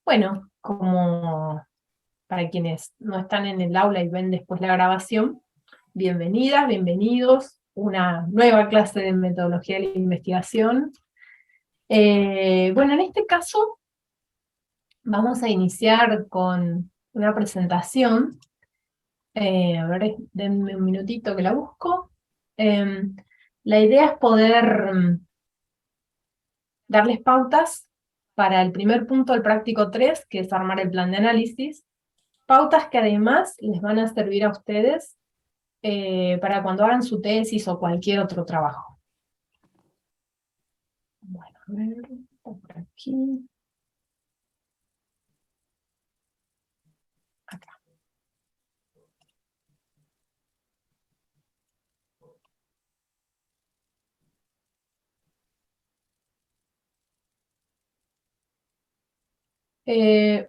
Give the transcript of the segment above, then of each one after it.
Bueno, como para quienes no están en el aula y ven después la grabación, bienvenidas, bienvenidos, una nueva clase de metodología de la investigación. Bueno, en este caso vamos a iniciar con una presentación. A ver, denme un minutito que la busco. La idea es poder darles pautas para el primer punto del práctico 3, que es armar el plan de análisis. Pautas que además les van a servir a ustedes para cuando hagan su tesis o cualquier otro trabajo. Bueno, a ver, por aquí. Acá.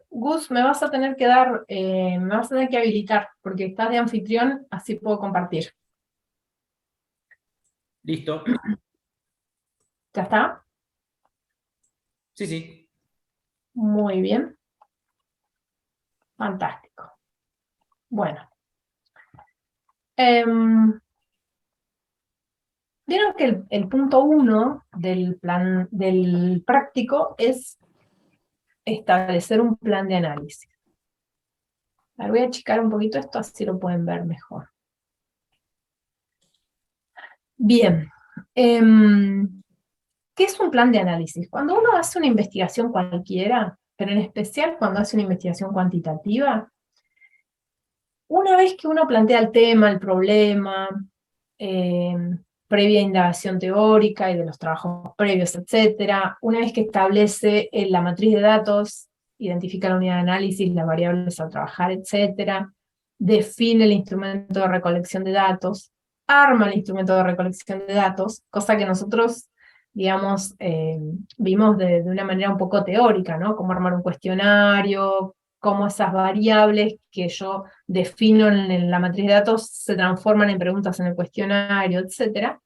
Gus, me vas a tener que me vas a tener que habilitar, porque estás de anfitrión, así puedo compartir. Listo. ¿Ya está? Sí, sí. Muy bien. Fantástico. Bueno. Vieron que el punto 1 del plan del práctico es establecer un plan de análisis. Ahora voy a achicar un poquito esto, así lo pueden ver mejor. Bien. ¿Qué es un plan de análisis? Cuando uno hace una investigación cualquiera, pero en especial cuando hace una investigación cuantitativa, una vez que uno plantea el tema, el problema, previa indagación teórica y de los trabajos previos, etcétera, una vez que establece la matriz de datos, identifica la unidad de análisis, las variables a trabajar, etcétera, define el instrumento de recolección de datos, arma el instrumento de recolección de datos, cosa que nosotros, digamos, vimos de una manera un poco teórica, ¿no? Cómo armar un cuestionario, cómo esas variables que yo defino en la matriz de datos se transforman en preguntas en el cuestionario, etc.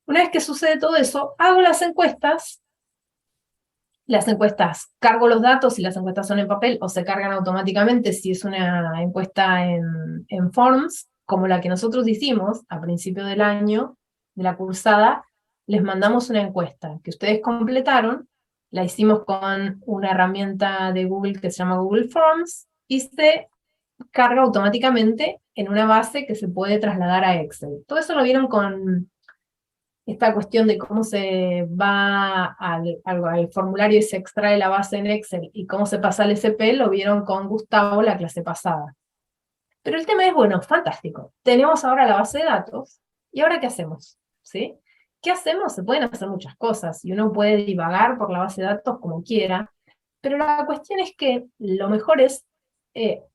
Una vez que sucede todo eso, hago las encuestas, cargo los datos si las encuestas son en papel o se cargan automáticamente si es una encuesta en Forms, como la que nosotros hicimos a principio del año, de la cursada, les mandamos una encuesta que ustedes completaron, la hicimos con una herramienta de Google que se llama Google Forms, y se carga automáticamente en una base que se puede trasladar a Excel. Todo eso lo vieron con esta cuestión de cómo se va al formulario y se extrae la base en Excel y cómo se pasa al SP, lo vieron con Gustavo la clase pasada. Pero el tema es, bueno, fantástico. Tenemos ahora la base de datos, ¿y ahora qué hacemos? ¿Sí? ¿Qué hacemos? Se pueden hacer muchas cosas, y uno puede divagar por la base de datos como quiera, pero la cuestión es que lo mejor es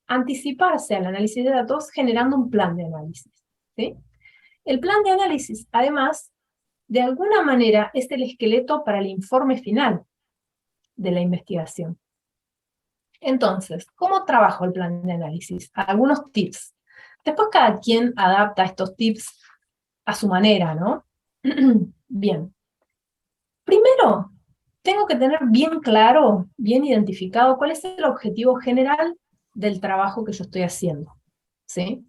anticiparse al análisis de datos generando un plan de análisis. ¿Sí? El plan de análisis, además, de alguna manera es el esqueleto para el informe final de la investigación. Entonces, ¿cómo trabajo el plan de análisis? Algunos tips. Después cada quien adapta estos tips a su manera, ¿no? Bien. Primero, tengo que tener bien claro, bien identificado cuál es el objetivo general del trabajo que yo estoy haciendo, ¿sí?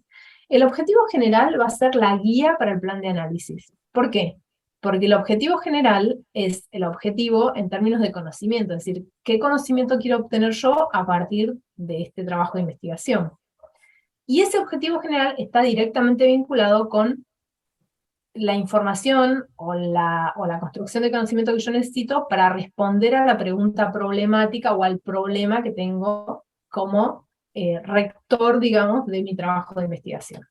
El objetivo general va a ser la guía para el plan de análisis. ¿Por qué? Porque el objetivo general es el objetivo en términos de conocimiento, es decir, ¿qué conocimiento quiero obtener yo a partir de este trabajo de investigación? Y ese objetivo general está directamente vinculado con la información o la construcción de conocimiento que yo necesito para responder a la pregunta problemática o al problema que tengo como rector, digamos, de mi trabajo de investigación.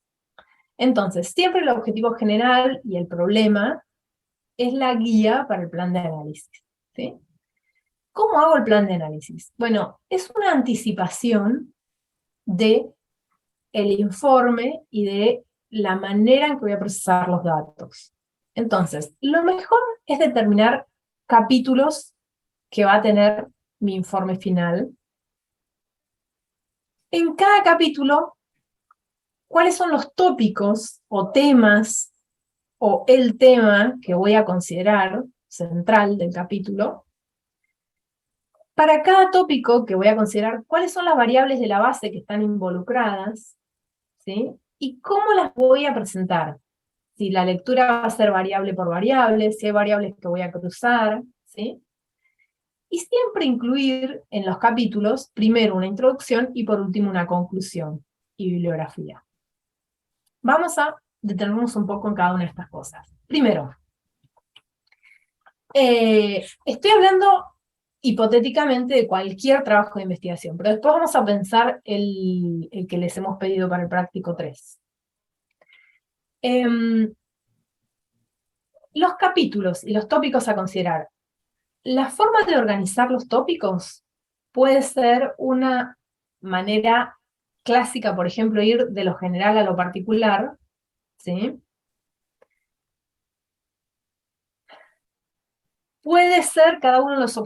Entonces, siempre el objetivo general y el problema es la guía para el plan de análisis, ¿sí? ¿Cómo hago el plan de análisis? Bueno, es una anticipación de el informe y de la manera en que voy a procesar los datos. Entonces, lo mejor es determinar capítulos que va a tener mi informe final. En cada capítulo, ¿cuáles son los tópicos o temas o el tema que voy a considerar central del capítulo? Para cada tópico que voy a considerar, cuáles son las variables de la base que están involucradas, ¿sí? Y cómo las voy a presentar. Si la lectura va a ser variable por variable, si hay variables que voy a cruzar, ¿sí? Y siempre incluir en los capítulos, primero una introducción y por último una conclusión y bibliografía. Vamos a detenernos un poco en cada una de estas cosas. Primero, estoy hablando hipotéticamente de cualquier trabajo de investigación, pero después vamos a pensar el que les hemos pedido para el práctico 3. Los capítulos y los tópicos a considerar. La forma de organizar los tópicos puede ser una manera clásica, por ejemplo, ir de lo general a lo particular, ¿sí? Puede ser cada uno de los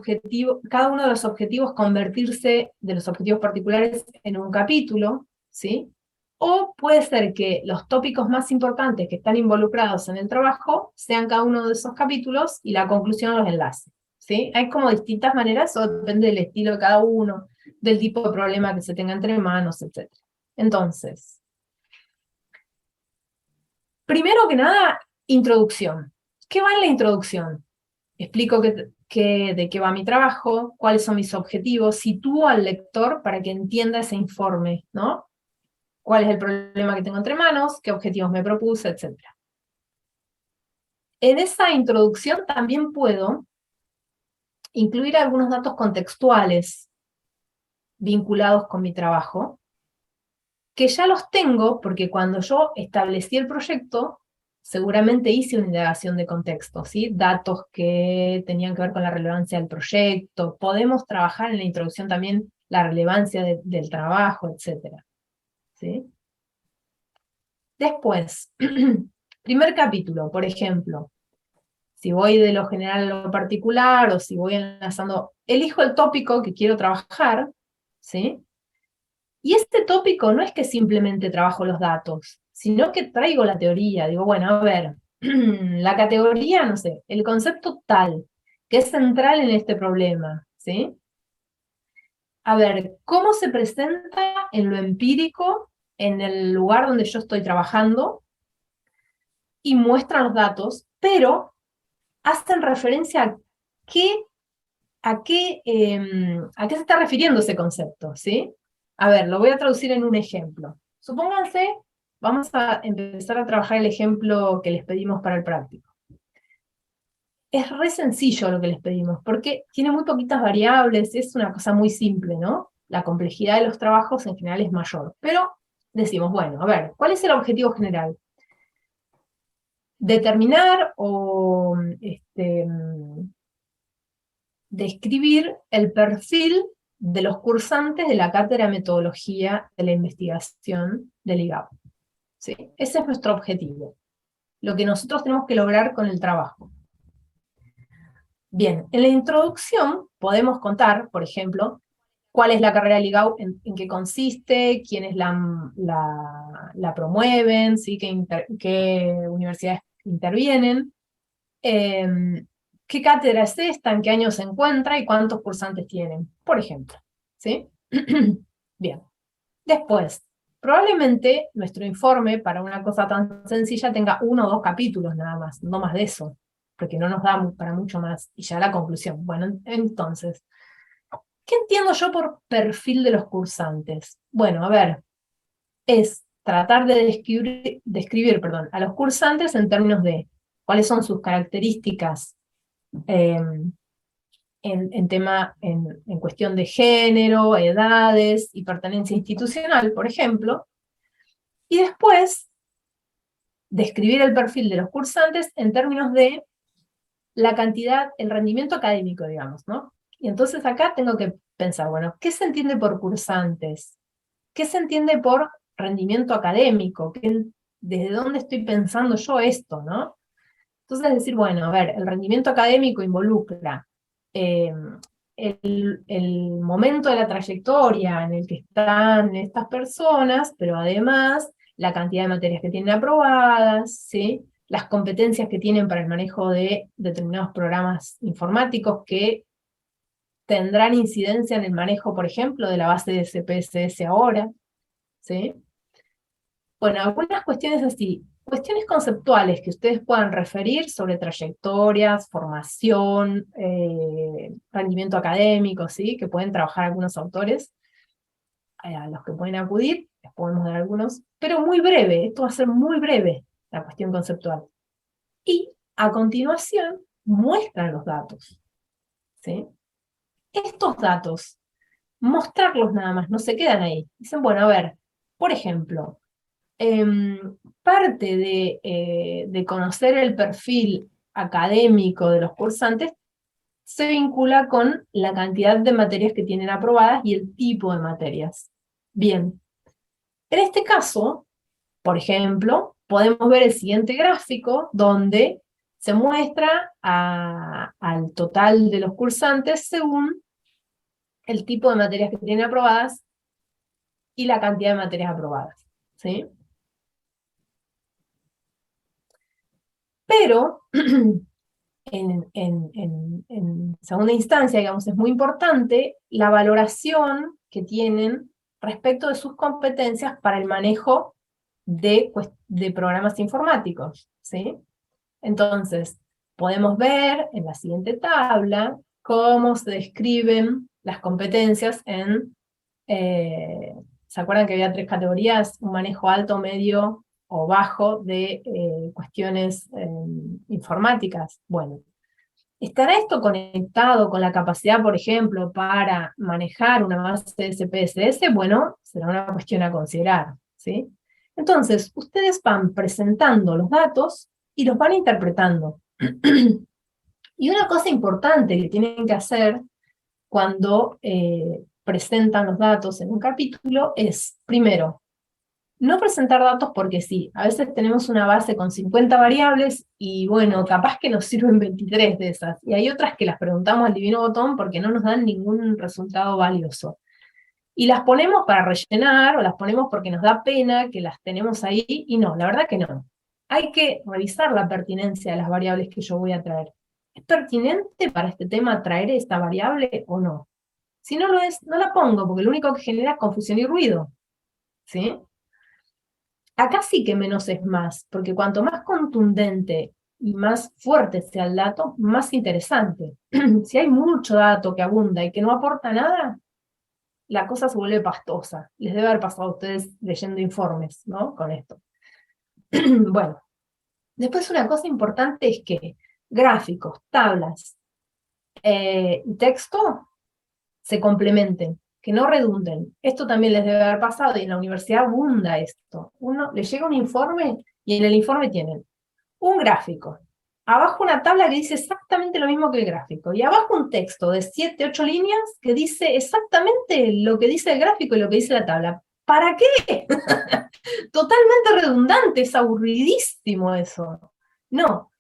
objetivos convertirse de los objetivos particulares en un capítulo, ¿sí? O puede ser que los tópicos más importantes que están involucrados en el trabajo sean cada uno de esos capítulos y la conclusión los enlaces, ¿sí? Hay como distintas maneras, o depende del estilo de cada uno, del tipo de problema que se tenga entre manos, etc. Entonces, primero que nada, introducción. ¿Qué va en la introducción? Explico de qué va mi trabajo, cuáles son mis objetivos, sitúo al lector para que entienda ese informe, ¿no? ¿Cuál es el problema que tengo entre manos? ¿Qué objetivos me propuse? Etcétera. En esa introducción también puedo incluir algunos datos contextuales vinculados con mi trabajo, que ya los tengo porque cuando yo establecí el proyecto, seguramente hice una indagación de contexto, ¿sí? Datos que tenían que ver con la relevancia del proyecto. Podemos trabajar en la introducción también la relevancia del trabajo, etcétera, ¿sí? Después, primer capítulo, por ejemplo, si voy de lo general a lo particular, o si voy enlazando, elijo el tópico que quiero trabajar, ¿sí? Y este tópico no es que simplemente trabajo los datos, sino que traigo la teoría. Digo, bueno, a ver, la categoría, no sé, el concepto tal, que es central en este problema, ¿sí? A ver, ¿cómo se presenta en lo empírico, en el lugar donde yo estoy trabajando? Y muestran los datos, pero hacen referencia a qué, a qué se está refiriendo ese concepto, ¿sí? A ver, lo voy a traducir en un ejemplo. Supónganse, vamos a empezar a trabajar el ejemplo que les pedimos para el práctico. Es re sencillo lo que les pedimos, porque tiene muy poquitas variables, es una cosa muy simple, ¿no? La complejidad de los trabajos en general es mayor. Pero decimos, bueno, a ver, ¿cuál es el objetivo general? Determinar o describir el perfil de los cursantes de la cátedra de metodología de la investigación del IGAP. ¿Sí? Ese es nuestro objetivo, lo que nosotros tenemos que lograr con el trabajo. Bien, en la introducción podemos contar, por ejemplo, cuál es la carrera LIGAU, en qué consiste, quiénes la promueven, ¿sí? Qué universidades intervienen, qué cátedra es esta, en qué año se encuentra y cuántos cursantes tienen, por ejemplo. ¿Sí? Bien. Después, probablemente nuestro informe para una cosa tan sencilla tenga 1 o 2 capítulos nada más, no más de eso, porque no nos da para mucho más. Y ya la conclusión. Bueno, entonces, ¿qué entiendo yo por perfil de los cursantes? Bueno, a ver, es tratar de describir a los cursantes en términos de cuáles son sus características en cuestión de género, edades y pertenencia institucional, por ejemplo, y después describir el perfil de los cursantes en términos de la cantidad, el rendimiento académico, digamos, ¿no? Y entonces acá tengo que pensar, bueno, ¿qué se entiende por cursantes? ¿Qué se entiende por rendimiento académico? ¿Desde dónde estoy pensando yo esto, no? Entonces decir, bueno, a ver, el rendimiento académico involucra eh, el momento de la trayectoria en el que están estas personas, pero además la cantidad de materias que tienen aprobadas, ¿sí? Las competencias que tienen para el manejo de determinados programas informáticos que tendrán incidencia en el manejo, por ejemplo, de la base de SPSS ahora, ¿sí? Bueno, algunas cuestiones así, cuestiones conceptuales que ustedes puedan referir sobre trayectorias, formación, rendimiento académico, ¿sí? Que pueden trabajar algunos autores, a los que pueden acudir, les podemos dar algunos, pero muy breve, esto va a ser muy breve, la cuestión conceptual. Y a continuación muestran los datos, ¿sí? Estos datos, mostrarlos nada más, no se quedan ahí. Dicen, bueno, a ver, por ejemplo, parte de conocer el perfil académico de los cursantes se vincula con la cantidad de materias que tienen aprobadas y el tipo de materias. Bien, en este caso, por ejemplo, podemos ver el siguiente gráfico donde se muestra al total de los cursantes según el tipo de materias que tienen aprobadas y la cantidad de materias aprobadas, ¿sí? Pero, en segunda instancia, digamos, es muy importante la valoración que tienen respecto de sus competencias para el manejo de programas informáticos, ¿sí? Entonces, podemos ver en la siguiente tabla cómo se describen las competencias ¿se acuerdan que había 3 categorías? Un manejo alto, medio o bajo de cuestiones informáticas. Bueno, ¿estará esto conectado con la capacidad, por ejemplo, para manejar una base de SPSS? Bueno, será una cuestión a considerar, ¿sí? Entonces, ustedes van presentando los datos y los van interpretando. Y una cosa importante que tienen que hacer cuando presentan los datos en un capítulo es, primero, no presentar datos porque sí. A veces tenemos una base con 50 variables y bueno, capaz que nos sirven 23 de esas. Y hay otras que las preguntamos al divino botón porque no nos dan ningún resultado valioso. Y las ponemos para rellenar o las ponemos porque nos da pena que las tenemos ahí y no, la verdad que no. Hay que revisar la pertinencia de las variables que yo voy a traer. ¿Es pertinente para este tema traer esta variable o no? Si no lo es, no la pongo porque lo único que genera es confusión y ruido. ¿Sí? Acá sí que menos es más, porque cuanto más contundente y más fuerte sea el dato, más interesante. Si hay mucho dato que abunda y que no aporta nada, la cosa se vuelve pastosa. Les debe haber pasado a ustedes leyendo informes, ¿no? Con esto. Bueno, después una cosa importante es que gráficos, tablas y texto se complementen, que no redunden. Esto también les debe haber pasado y en la universidad abunda esto. Uno le llega un informe y en el informe tienen un gráfico, abajo una tabla que dice exactamente lo mismo que el gráfico, y abajo un texto de 7, 8 líneas que dice exactamente lo que dice el gráfico y lo que dice la tabla. ¿Para qué? Totalmente redundante, es aburridísimo eso. No,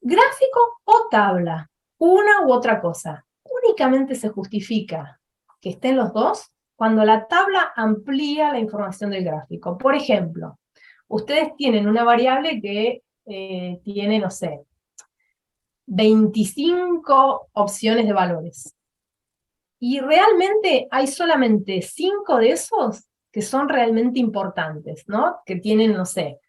gráfico o tabla, una u otra cosa. Únicamente se justifica que estén los dos cuando la tabla amplía la información del gráfico. Por ejemplo, ustedes tienen una variable que tiene, no sé, 25 opciones de valores. Y realmente hay solamente 5 de esos que son realmente importantes, ¿no? Que tienen, no sé,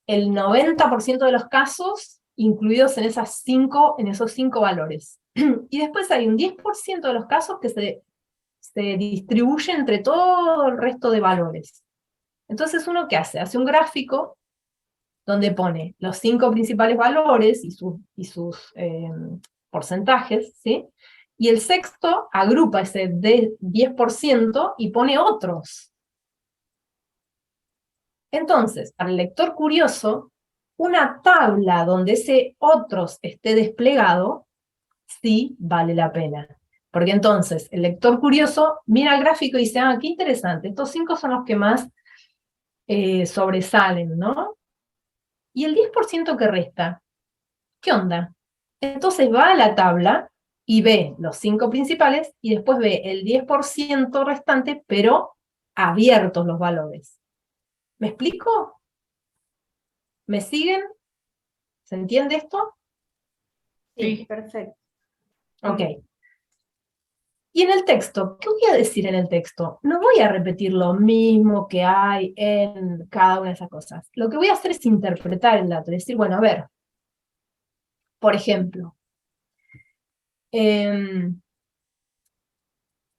el 90% de los casos incluidos en esos 5 valores. Y después hay un 10% de los casos que se distribuye entre todo el resto de valores. Entonces, ¿uno qué hace? Hace un gráfico donde pone los 5 principales valores y sus porcentajes, ¿sí? Y el sexto agrupa ese 10% y pone otros. Entonces, para el lector curioso, una tabla donde ese otros esté desplegado, sí vale la pena. Porque entonces el lector curioso mira el gráfico y dice, ah, qué interesante, estos 5 son los que más sobresalen, ¿no? Y el 10% que resta, ¿qué onda? Entonces va a la tabla y ve los 5 principales y después ve el 10% restante, pero abiertos los valores. ¿Me explico? ¿Me siguen? ¿Se entiende esto? Sí, perfecto. Ok. Y en el texto, ¿qué voy a decir en el texto? No voy a repetir lo mismo que hay en cada una de esas cosas. Lo que voy a hacer es interpretar el dato, es decir, bueno, a ver, por ejemplo,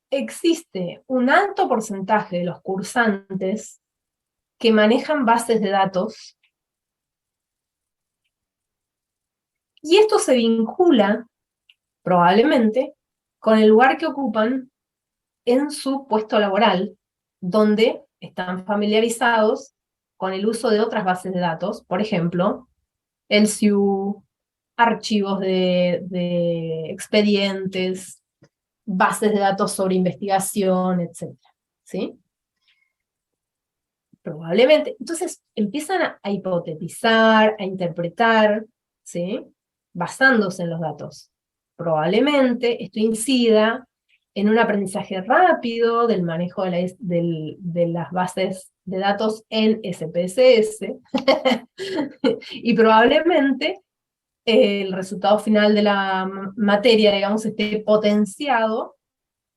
existe un alto porcentaje de los cursantes que manejan bases de datos y esto se vincula probablemente con el lugar que ocupan en su puesto laboral, donde están familiarizados con el uso de otras bases de datos, por ejemplo, el SIU, archivos de expedientes, bases de datos sobre investigación, etc. ¿Sí? Probablemente. Entonces empiezan a hipotetizar, a interpretar, ¿sí? Basándose en los datos. Probablemente esto incida en un aprendizaje rápido del manejo de las bases de datos en SPSS, y probablemente el resultado final de la materia, digamos, esté potenciado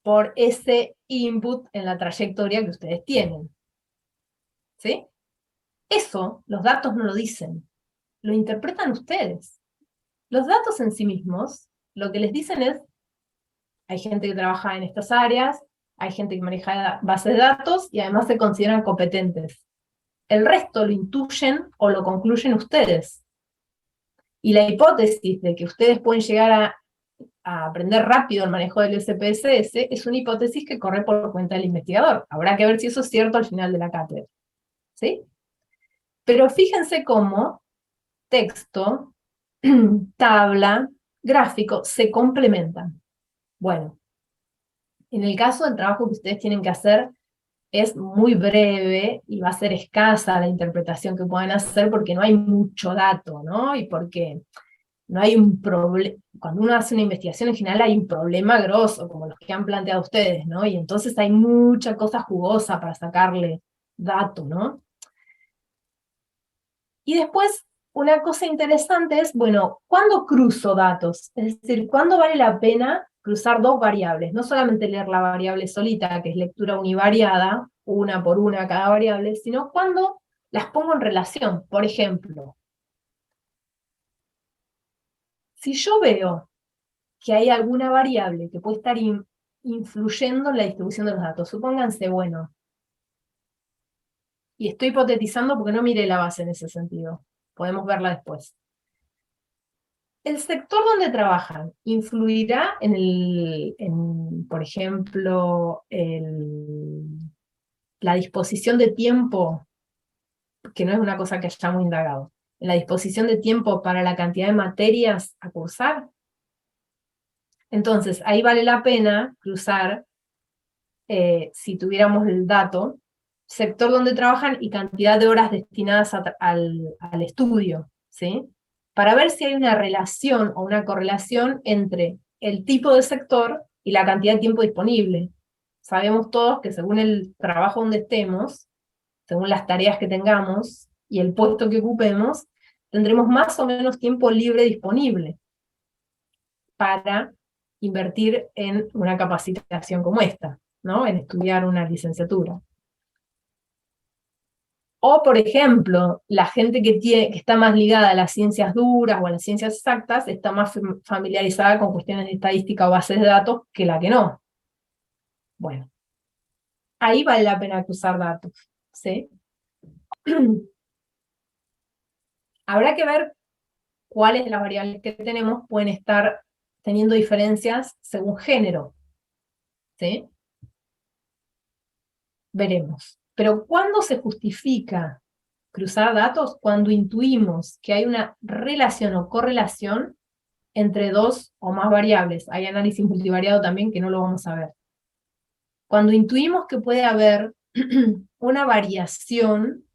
por ese input en la trayectoria que ustedes tienen. ¿Sí? Eso los datos no lo dicen, lo interpretan ustedes. Los datos en sí mismos, lo que les dicen es, hay gente que trabaja en estas áreas, hay gente que maneja bases de datos y además se consideran competentes. El resto lo intuyen o lo concluyen ustedes. Y la hipótesis de que ustedes pueden llegar a aprender rápido el manejo del SPSS es una hipótesis que corre por cuenta del investigador. Habrá que ver si eso es cierto al final de la cátedra. ¿Sí? Pero fíjense cómo texto, tabla, gráfico se complementan. Bueno, en el caso del trabajo que ustedes tienen que hacer es muy breve y va a ser escasa la interpretación que puedan hacer porque no hay mucho dato, ¿no? Y porque no hay un problema, cuando uno hace una investigación en general hay un problema grosso, como los que han planteado ustedes, ¿no? Y entonces hay mucha cosa jugosa para sacarle dato, ¿no? Y después, una cosa interesante es, bueno, ¿cuándo cruzo datos? Es decir, ¿cuándo vale la pena cruzar dos variables? No solamente leer la variable solita, que es lectura univariada, una por una cada variable, sino cuándo las pongo en relación. Por ejemplo, si yo veo que hay alguna variable que puede estar influyendo en la distribución de los datos, supónganse, bueno, y estoy hipotetizando porque no miré la base en ese sentido, podemos verla después. ¿El sector donde trabajan influirá por ejemplo, la disposición de tiempo, que no es una cosa que hayamos indagado, en la disposición de tiempo para la cantidad de materias a cursar? Entonces, ahí vale la pena cruzar, si tuviéramos el dato, sector donde trabajan y cantidad de horas destinadas al estudio, ¿sí? Para ver si hay una relación o una correlación entre el tipo de sector y la cantidad de tiempo disponible. Sabemos todos que según el trabajo donde estemos, según las tareas que tengamos y el puesto que ocupemos, tendremos más o menos tiempo libre disponible para invertir en una capacitación como esta, ¿no? En estudiar una licenciatura. O, por ejemplo, la gente que está más ligada a las ciencias duras o a las ciencias exactas está más familiarizada con cuestiones de estadística o bases de datos que la que no. Bueno, ahí vale la pena cruzar datos, ¿sí? Habrá que ver cuáles de las variables que tenemos pueden estar teniendo diferencias según género, ¿sí? Veremos. Pero ¿cuándo se justifica cruzar datos? Cuando intuimos que hay una relación o correlación entre dos o más variables. Hay análisis multivariado también que no lo vamos a ver. Cuando intuimos que puede haber una variación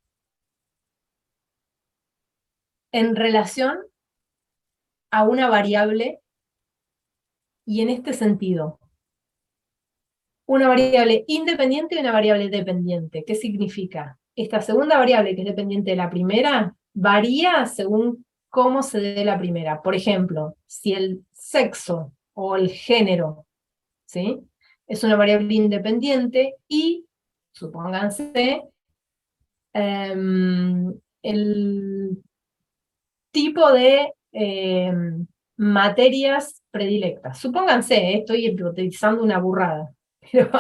en relación a una variable, y en este sentido, una variable independiente y una variable dependiente. ¿Qué significa? Esta segunda variable, que es dependiente de la primera, varía según cómo se dé la primera. Por ejemplo, si el sexo o el género, ¿sí?, es una variable independiente y, supónganse, el tipo de materias predilectas. Supónganse, estoy hipotetizando una burrada. Pero,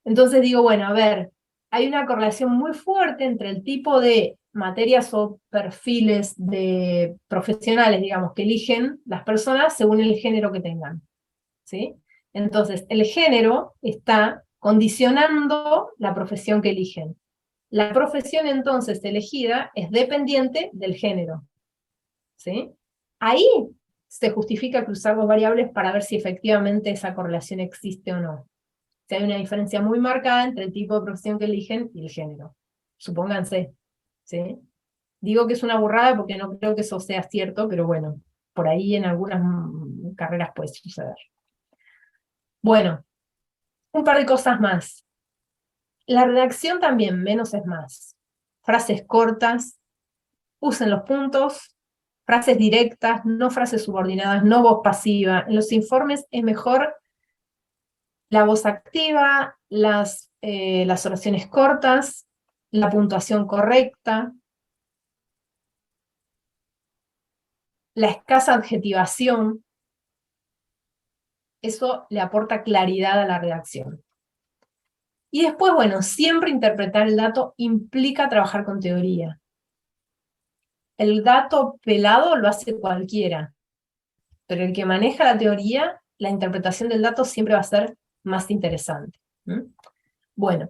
entonces digo, bueno, a ver, hay una correlación muy fuerte entre el tipo de materias o perfiles de profesionales, digamos, que eligen las personas según el género que tengan. ¿Sí? Entonces, el género está condicionando la profesión que eligen. La profesión entonces elegida es dependiente del género. ¿Sí? Ahí se justifica cruzar dos variables para ver si efectivamente esa correlación existe o no. Si hay una diferencia muy marcada entre el tipo de profesión que eligen y el género. Supónganse. ¿Sí? Digo que es una burrada porque no creo que eso sea cierto, pero bueno, por ahí en algunas carreras puede suceder. Bueno, un par de cosas más. La redacción también, menos es más. Frases cortas, usen los puntos, frases directas, no frases subordinadas, no voz pasiva. En los informes es mejor la voz activa, las oraciones cortas, la puntuación correcta, la escasa adjetivación. Eso le aporta claridad a la redacción. Y después, bueno, siempre interpretar el dato implica trabajar con teoría. El dato pelado lo hace cualquiera, pero el que maneja la teoría, la interpretación del dato siempre va a ser más interesante. Bueno,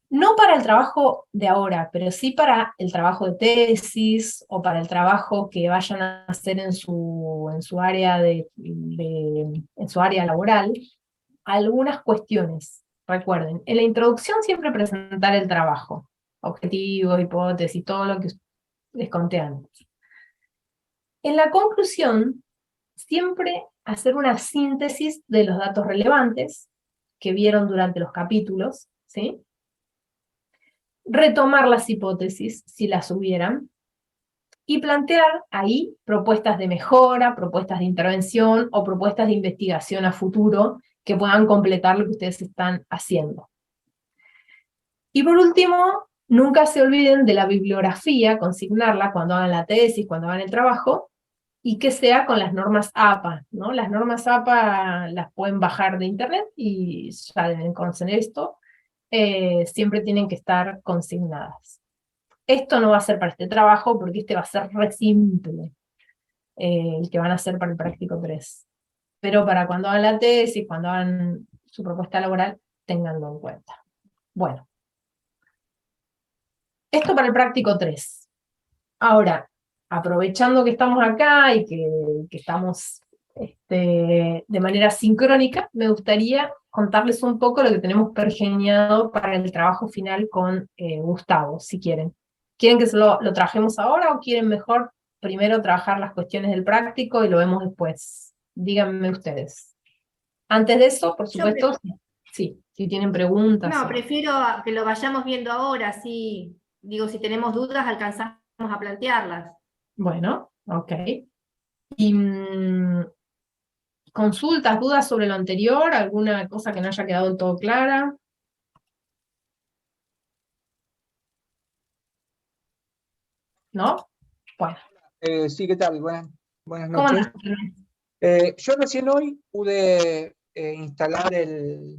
no para el trabajo de ahora, pero sí para el trabajo de tesis o para el trabajo que vayan a hacer en su área en su área laboral, algunas cuestiones. Recuerden, en la introducción siempre presentar el trabajo, objetivos, hipótesis, todo lo que les conté antes. En la conclusión, siempre hacer una síntesis de los datos relevantes que vieron durante los capítulos, ¿sí? Retomar las hipótesis, si las hubieran, y plantear ahí propuestas de mejora, propuestas de intervención o propuestas de investigación a futuro que puedan completar lo que ustedes están haciendo. Y por último, nunca se olviden de la bibliografía, consignarla cuando hagan la tesis, cuando hagan el trabajo, y que sea con las normas APA, ¿no? Las normas APA las pueden bajar de internet y ya deben conocer esto, siempre tienen que estar consignadas. Esto no va a ser para este trabajo porque este va a ser re simple, el que van a hacer para el práctico 3. Pero para cuando hagan la tesis, cuando hagan su propuesta laboral, ténganlo en cuenta. Bueno, esto para el práctico 3. Ahora, aprovechando que estamos acá y que estamos de manera sincrónica, me gustaría contarles un poco lo que tenemos pergeñado para el trabajo final con Gustavo, si quieren. ¿Quieren que lo trabajemos ahora o quieren mejor primero trabajar las cuestiones del práctico y lo vemos después? Díganme ustedes. Antes de eso, por supuesto, sí, si tienen preguntas. No, prefiero que lo vayamos viendo ahora, así, digo, si tenemos dudas alcanzamos a plantearlas. Bueno, ok. Y consultas, dudas sobre lo anterior, alguna cosa que no haya quedado del todo clara. ¿No? Bueno. Sí, ¿qué tal? Buenas ¿Cómo noches. andan? Yo recién hoy pude instalar el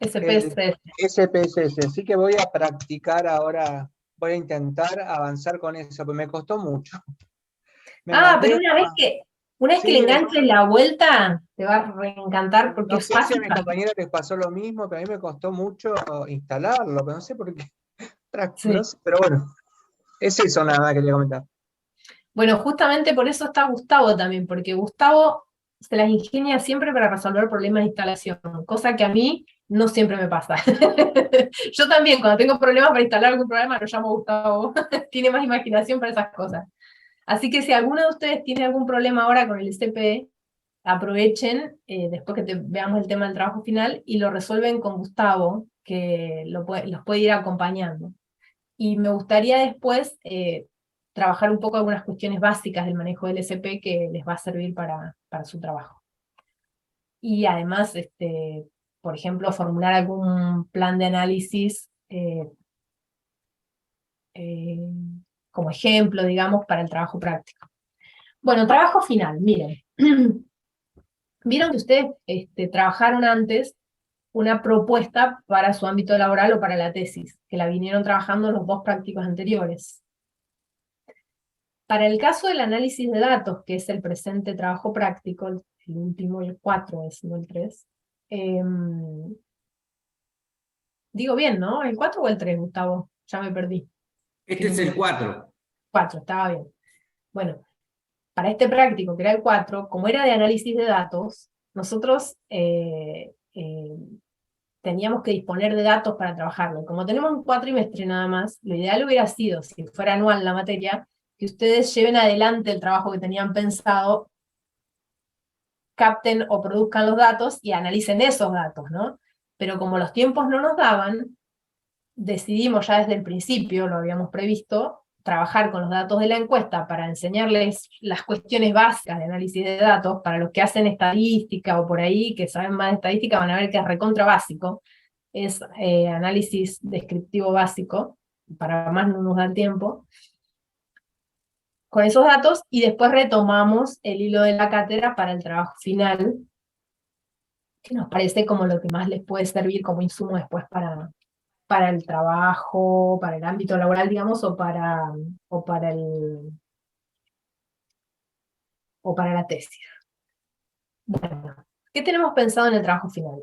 SPSS. SPSS, así que voy a practicar ahora, voy a intentar avanzar con eso, pero me costó mucho. Pero una vez que le enganches la vuelta, te va a reencantar porque no es sé si fácil. a mis compañeros les pasó lo mismo, pero a mí me costó mucho instalarlo, pero no sé por qué. Sí. No sé, pero bueno, es eso nada más que quería comentar. Bueno, justamente por eso está Gustavo también, porque Gustavo se las ingenia siempre para resolver problemas de instalación, cosa que a mí no siempre me pasa. Yo también, cuando tengo problemas para instalar algún programa, lo llamo a Gustavo, tiene más imaginación para esas cosas. Así que si alguno de ustedes tiene algún problema ahora con el SCP, aprovechen, después que veamos el tema del trabajo final, y lo resuelven con Gustavo, que los puede ir acompañando. Y me gustaría después trabajar un poco algunas cuestiones básicas del manejo del SP que les va a servir para su trabajo. y además, por ejemplo, formular algún plan de análisis como ejemplo, digamos, para el trabajo práctico. Bueno, trabajo final, miren. Vieron que ustedes trabajaron antes una propuesta para su ámbito laboral o para la tesis, que la vinieron trabajando los dos prácticos anteriores. Para el caso del análisis de datos, que es el presente trabajo práctico, el último, el 4 es, no el 3, digo bien, ¿no? ¿El 4 o el 3, Gustavo? Ya me perdí. Este es el 4. 4, estaba bien. Bueno, para este práctico, que era el 4, como era de análisis de datos, nosotros teníamos que disponer de datos para trabajarlo. Como tenemos un cuatrimestre nada más, lo ideal hubiera sido, si fuera anual la materia, que ustedes lleven adelante el trabajo que tenían pensado, capten o produzcan los datos y analicen esos datos, ¿no? Pero como los tiempos no nos daban, decidimos ya desde el principio, lo habíamos previsto, trabajar con los datos de la encuesta para enseñarles las cuestiones básicas de análisis de datos. Para los que hacen estadística o por ahí, que saben más de estadística, van a ver que es recontra básico, es análisis descriptivo básico, para más no nos da el tiempo, con esos datos, y después retomamos el hilo de la cátedra para el trabajo final, que nos parece como lo que más les puede servir como insumo después para el trabajo, para el ámbito laboral, digamos, o para la tesis. Bueno, ¿qué tenemos pensado en el trabajo final?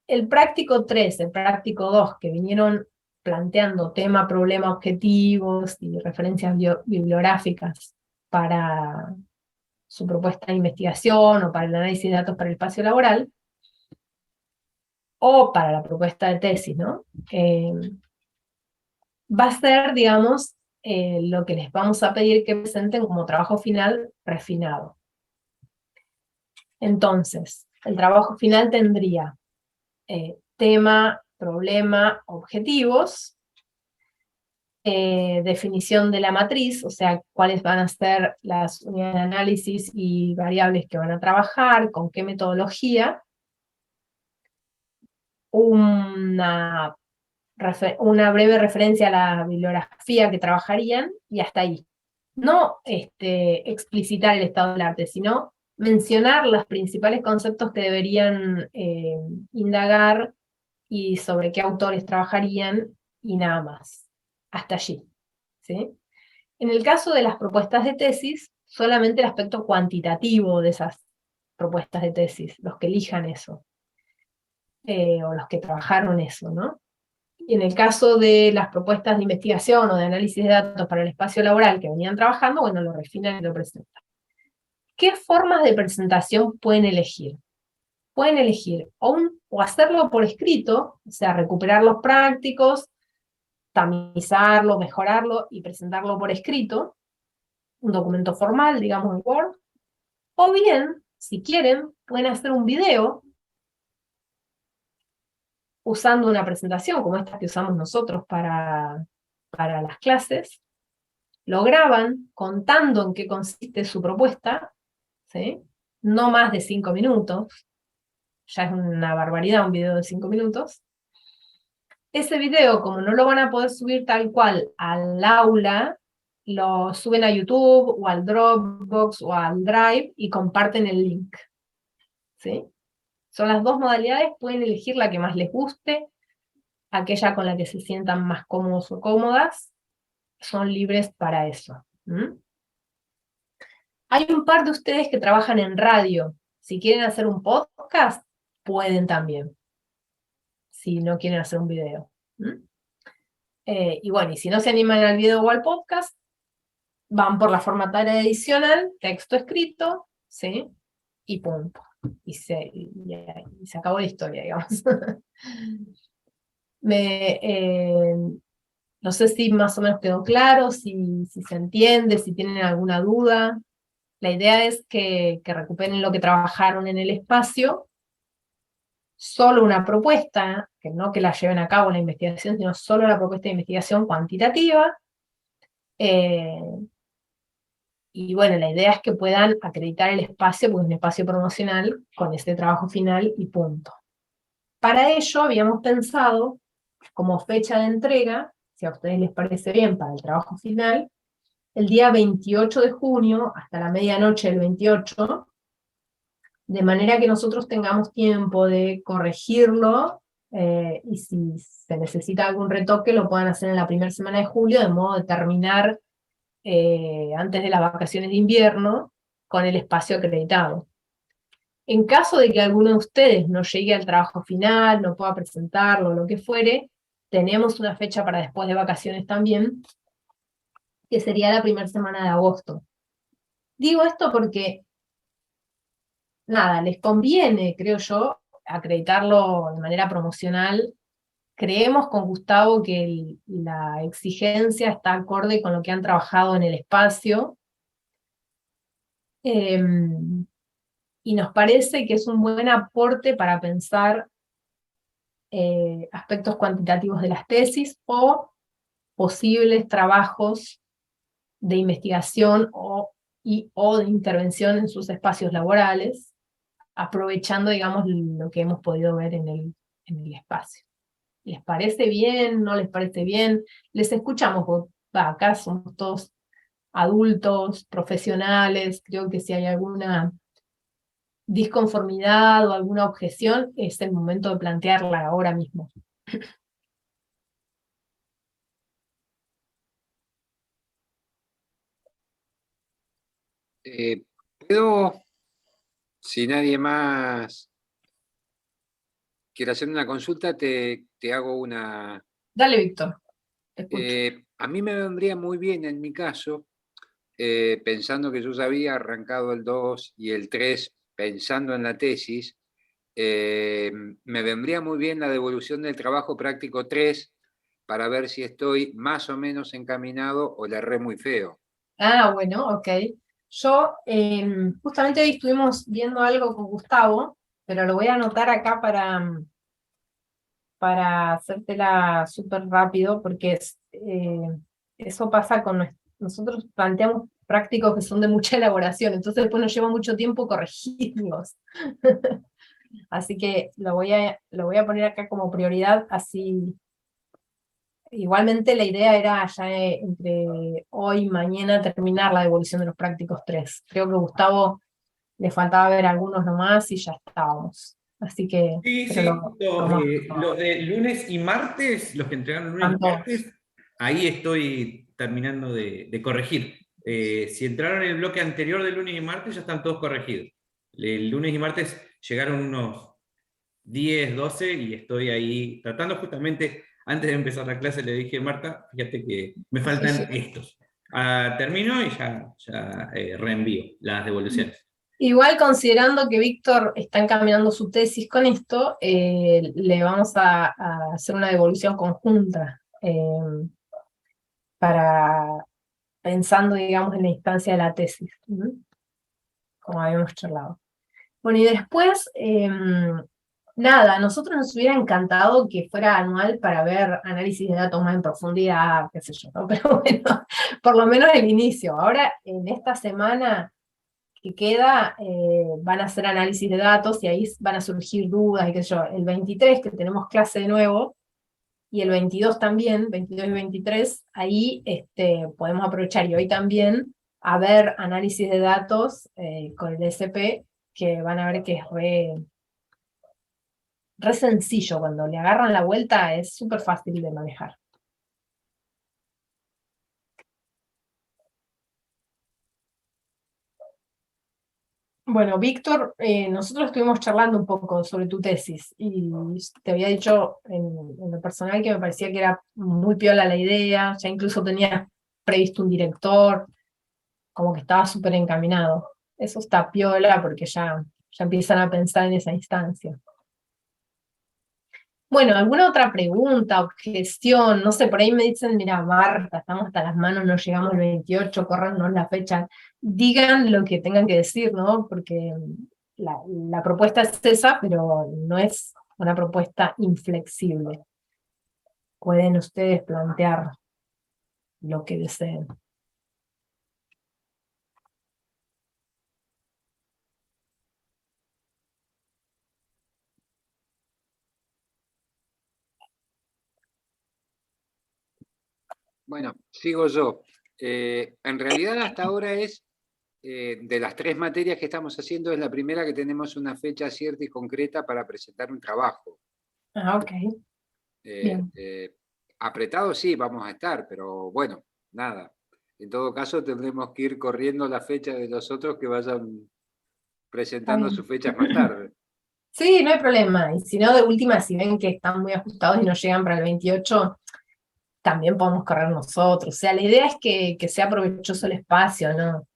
El práctico 3, el práctico 2, que vinieron planteando tema, problema, objetivos y referencias bibliográficas para su propuesta de investigación o para el análisis de datos para el espacio laboral, o para la propuesta de tesis, ¿no? Va a ser, digamos, lo que les vamos a pedir que presenten como trabajo final refinado. Entonces, el trabajo final tendría tema, problema, objetivos, definición de la matriz, o sea, cuáles van a ser las unidades de análisis y variables que van a trabajar, con qué metodología, una breve referencia a la bibliografía que trabajarían, y hasta ahí. No explicitar el estado del arte, sino mencionar los principales conceptos que deberían indagar y sobre qué autores trabajarían, y nada más. Hasta allí. ¿Sí? En el caso de las propuestas de tesis, solamente el aspecto cuantitativo de esas propuestas de tesis, los que elijan eso, o los que trabajaron eso, ¿no? Y en el caso de las propuestas de investigación o de análisis de datos para el espacio laboral que venían trabajando, bueno, lo refinan y lo presentan. ¿Qué formas de presentación pueden elegir? Pueden elegir o hacerlo por escrito, o sea, recuperar los prácticos, tamizarlo, mejorarlo y presentarlo por escrito, un documento formal, digamos en Word, o bien, si quieren, pueden hacer un video usando una presentación como esta que usamos nosotros para las clases, lo graban contando en qué consiste su propuesta, ¿sí? No más de 5 minutos, ya es una barbaridad un video de 5 minutos. Ese video, como no lo van a poder subir tal cual al aula, lo suben a YouTube o al Dropbox o al Drive y comparten el link. ¿Sí? Son las dos modalidades, pueden elegir la que más les guste, aquella con la que se sientan más cómodos o cómodas, son libres para eso. Hay un par de ustedes que trabajan en radio. Si quieren hacer un podcast, pueden también, si no quieren hacer un video. Y bueno, y si no se animan al video o al podcast, van por la formataria adicional, texto escrito, ¿sí? Y punto. Y se acabó la historia, digamos. No sé si más o menos quedó claro, si se entiende, si tienen alguna duda. La idea es que recuperen lo que trabajaron en el espacio, solo una propuesta, que no que la lleven a cabo la investigación, sino solo la propuesta de investigación cuantitativa, Y bueno, la idea es que puedan acreditar el espacio, porque es un espacio promocional, con ese trabajo final y punto. Para ello habíamos pensado, como fecha de entrega, si a ustedes les parece bien para el trabajo final, el día 28 de junio, hasta la medianoche del 28, de manera que nosotros tengamos tiempo de corregirlo, y si se necesita algún retoque lo puedan hacer en la primera semana de julio, de modo de terminar antes de las vacaciones de invierno con el espacio acreditado. En caso de que alguno de ustedes no llegue al trabajo final, no pueda presentarlo, lo que fuere, tenemos una fecha para después de vacaciones también, que sería la primera semana de agosto. Digo esto porque, nada, les conviene, creo yo, acreditarlo de manera promocional. Creemos con Gustavo que la exigencia está acorde con lo que han trabajado en el espacio, y nos parece que es un buen aporte para pensar aspectos cuantitativos de las tesis o posibles trabajos de investigación o de intervención en sus espacios laborales, aprovechando, digamos, lo que hemos podido ver en el espacio. ¿Les parece bien? ¿No les parece bien? Les escuchamos, acá somos todos adultos, profesionales, creo que si hay alguna disconformidad o alguna objeción, es el momento de plantearla ahora mismo. ¿Puedo, si nadie más quiere hacer una consulta, te hago una... Dale, Víctor, te escucho. A mí me vendría muy bien en mi caso, pensando que yo ya había arrancado el 2 y el 3, pensando en la tesis, me vendría muy bien la devolución del trabajo práctico 3 para ver si estoy más o menos encaminado o le erré muy feo. Ah, bueno, ok. Yo, justamente hoy estuvimos viendo algo con Gustavo, pero lo voy a anotar acá para hacértela súper rápido, porque eso pasa con nosotros planteamos prácticos que son de mucha elaboración, entonces después nos lleva mucho tiempo corregirlos. Así que lo voy a poner acá como prioridad, así. Igualmente la idea era ya entre hoy y mañana terminar la devolución de los prácticos 3. Creo que a Gustavo le faltaba ver algunos nomás y ya estábamos. Así que, Sí, pero sí, los de lunes y martes, los que entregaron lunes y martes, ahí estoy terminando de corregir. Si entraron en el bloque anterior de lunes y martes, ya están todos corregidos. El lunes y martes llegaron unos 10, 12 y estoy ahí tratando justamente, antes de empezar la clase le dije, Marta, fíjate que me faltan estos. Termino y ya reenvío las devoluciones. Igual considerando que Víctor está encaminando su tesis con esto, le vamos a hacer una devolución conjunta, para pensando, digamos, en la instancia de la tesis, ¿no? Como habíamos charlado. Bueno, y después, nada, a nosotros nos hubiera encantado que fuera anual para ver análisis de datos más en profundidad, qué sé yo, ¿no? Pero bueno, por lo menos el inicio. Ahora, en esta semana que queda, van a hacer análisis de datos y ahí van a surgir dudas y qué sé yo. El 23, que tenemos clase de nuevo, y el 22 también, 22 y 23, ahí podemos aprovechar, y hoy también, a ver análisis de datos con el SP, que van a ver que es re sencillo, cuando le agarran la vuelta es súper fácil de manejar. Bueno, Víctor, nosotros estuvimos charlando un poco sobre tu tesis y te había dicho en lo personal que me parecía que era muy piola la idea, ya incluso tenía previsto un director, como que estaba súper encaminado. Eso está piola porque ya empiezan a pensar en esa instancia. Bueno, ¿alguna otra pregunta, objeción? No sé, por ahí me dicen, mira, Marta, estamos hasta las manos, no llegamos el 28, córranos la fecha. Digan lo que tengan que decir, ¿no? Porque la propuesta es esa, pero no es una propuesta inflexible. Pueden ustedes plantear lo que deseen. Bueno, sigo yo. En realidad hasta ahora es, de las 3 materias que estamos haciendo, es la primera que tenemos una fecha cierta y concreta para presentar un trabajo. Ah, ok. Bien. Apretados sí vamos a estar, pero bueno, nada. En todo caso tendremos que ir corriendo la fecha de los otros que vayan presentando sus fechas más tarde. Sí, no hay problema. Y si no, de última, si ven que están muy ajustados y no llegan para el 28, también podemos correr nosotros. O sea, la idea es que sea provechoso el espacio, ¿no?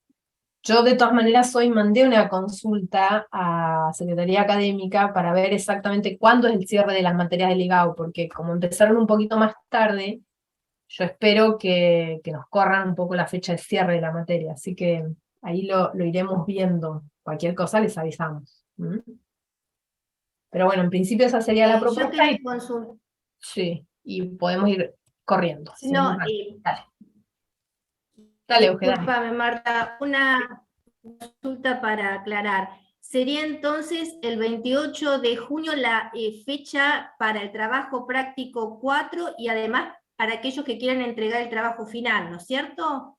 Yo de todas maneras hoy mandé una consulta a Secretaría Académica para ver exactamente cuándo es el cierre de las materias del IGAU, porque como empezaron un poquito más tarde, yo espero que nos corran un poco la fecha de cierre de la materia, así que ahí lo iremos viendo. Cualquier cosa les avisamos. ¿Mm? Pero bueno, en principio esa sería la Yo propuesta. quería consultar. Sí, y podemos ir corriendo. No, dale. Dale, Eugenia. Discúlpame, Marta, una consulta para aclarar. ¿Sería entonces el 28 de junio la fecha para el trabajo práctico 4 y además para aquellos que quieran entregar el trabajo final, ¿no es cierto?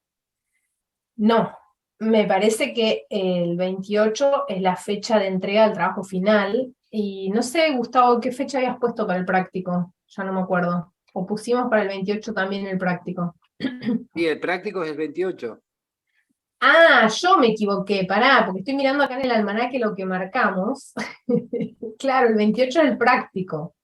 No, me parece que el 28 es la fecha de entrega del trabajo final, y no sé, Gustavo, ¿qué fecha habías puesto para el práctico? Ya no me acuerdo. O pusimos para el 28 también el práctico. Sí, el práctico es el 28. Ah, yo me equivoqué, pará, porque estoy mirando acá en el almanaque lo que marcamos. Claro, el 28 es el práctico.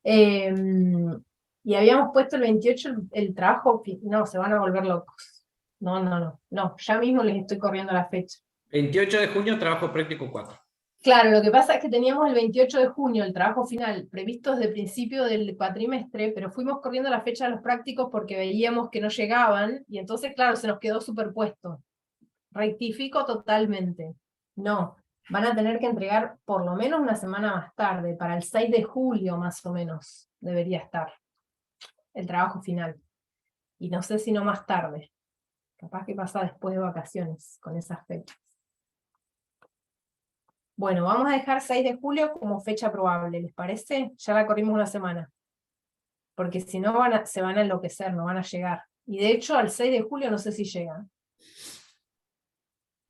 Y habíamos puesto el 28 el trabajo, no, se van a volver locos. No, ya mismo les estoy corriendo la fecha. 28 de junio, trabajo práctico 4. Claro, lo que pasa es que teníamos el 28 de junio el trabajo final previsto desde el principio del cuatrimestre, pero fuimos corriendo la fecha de los prácticos porque veíamos que no llegaban, y entonces, claro, se nos quedó superpuesto. Rectifico totalmente. No, van a tener que entregar por lo menos una semana más tarde, para el 6 de julio más o menos debería estar el trabajo final. Y no sé si no más tarde. Capaz que pasa después de vacaciones con esas fechas. Bueno, vamos a dejar 6 de julio como fecha probable, ¿les parece? Ya la corrimos una semana. Porque si no se van a enloquecer, no van a llegar. Y de hecho al 6 de julio no sé si llegan.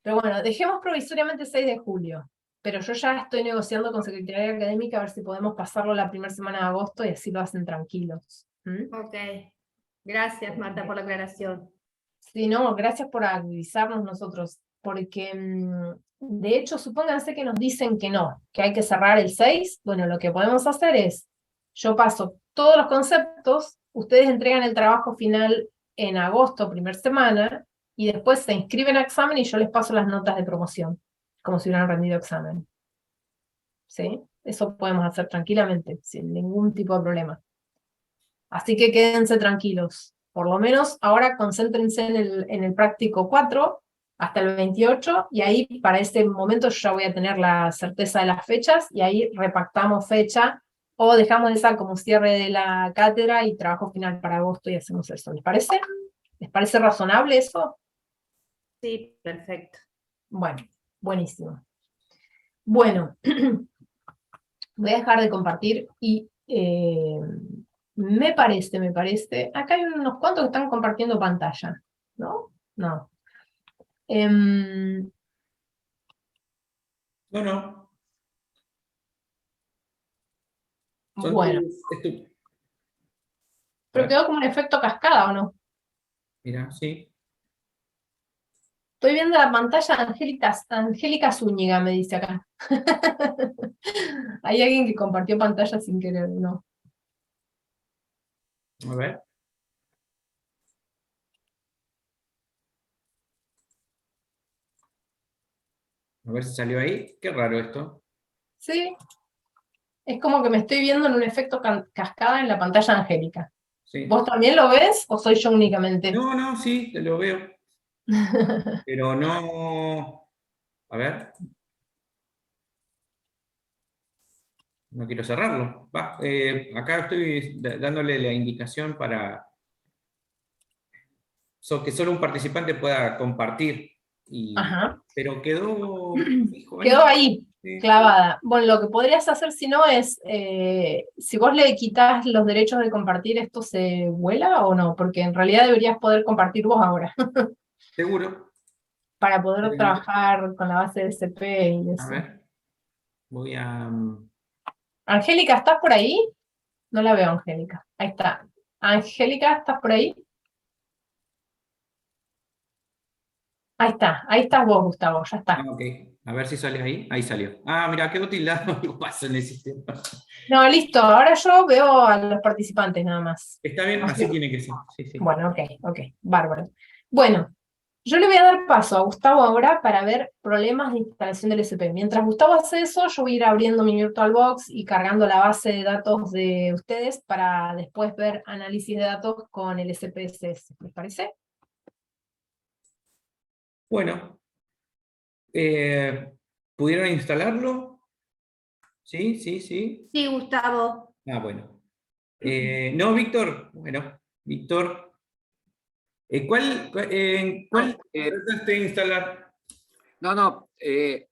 Pero bueno, dejemos provisoriamente 6 de julio. Pero yo ya estoy negociando con Secretaría Académica a ver si podemos pasarlo la primera semana de agosto y así lo hacen tranquilos. ¿Mm? Ok. Gracias, Marta, por la aclaración. Sí, no, gracias por avisarnos nosotros, porque de hecho, supónganse que nos dicen que no, que hay que cerrar el 6, bueno, lo que podemos hacer es, yo paso todos los conceptos, ustedes entregan el trabajo final en agosto, primera semana, y después se inscriben a examen y yo les paso las notas de promoción, como si hubieran rendido examen. ¿Sí? Eso podemos hacer tranquilamente, sin ningún tipo de problema. Así que quédense tranquilos. Por lo menos ahora concéntrense en el práctico 4 hasta el 28, y ahí para ese momento yo ya voy a tener la certeza de las fechas, y ahí repactamos fecha, o dejamos esa como cierre de la cátedra y trabajo final para agosto y hacemos eso. ¿Les parece? ¿Les parece razonable eso? Sí, perfecto. Bueno, buenísimo. Bueno, voy a dejar de compartir y me parece, acá hay unos cuantos que están compartiendo pantalla, ¿no? No. No. Son Bueno, pero quedó como un efecto cascada, ¿o no? Mira, sí. Estoy viendo la pantalla de Angélica Zúñiga, me dice acá. Hay alguien que compartió pantalla sin querer, ¿no? A ver. A ver si salió ahí. Qué raro esto. Sí, es como que me estoy viendo en un efecto cascada en la pantalla de Angélica. Sí. ¿Vos también lo ves o soy yo únicamente? No, sí, te lo veo. Pero no. A ver. No quiero cerrarlo. Acá estoy dándole la indicación para que solo un participante pueda compartir. Ajá. Pero quedó fijo. Quedó ahí. Sí. clavada. Bueno, lo que podrías hacer si no es, si vos le quitas los derechos de compartir, ¿esto se vuela o no? Porque en realidad deberías poder compartir vos ahora, ¿Seguro? para poder trabajar con la base de SP y A eso. ver, voy a... Angélica, ¿estás por ahí? No la veo, Angélica. Ahí está. Angélica, ¿estás por ahí? Ahí estás vos, Gustavo, ya está. Ok, a ver si sale ahí. Ahí salió. Ah, mira, quedó tildado. Algo pasa en el sistema. No, listo, ahora yo veo a los participantes nada más. Está bien, así tiene que ser. Sí, sí. Bueno, ok, bárbaro. Bueno, yo le voy a dar paso a Gustavo ahora para ver problemas de instalación del SP. Mientras Gustavo hace eso, yo voy a ir abriendo mi VirtualBox y cargando la base de datos de ustedes para después ver análisis de datos con el SPSS. ¿Les parece? Bueno, ¿pudieron instalarlo? Sí, sí, sí. Sí, Gustavo. Ah, bueno. No, Víctor. Bueno, Víctor. ¿Cuál trataste de instalar? No,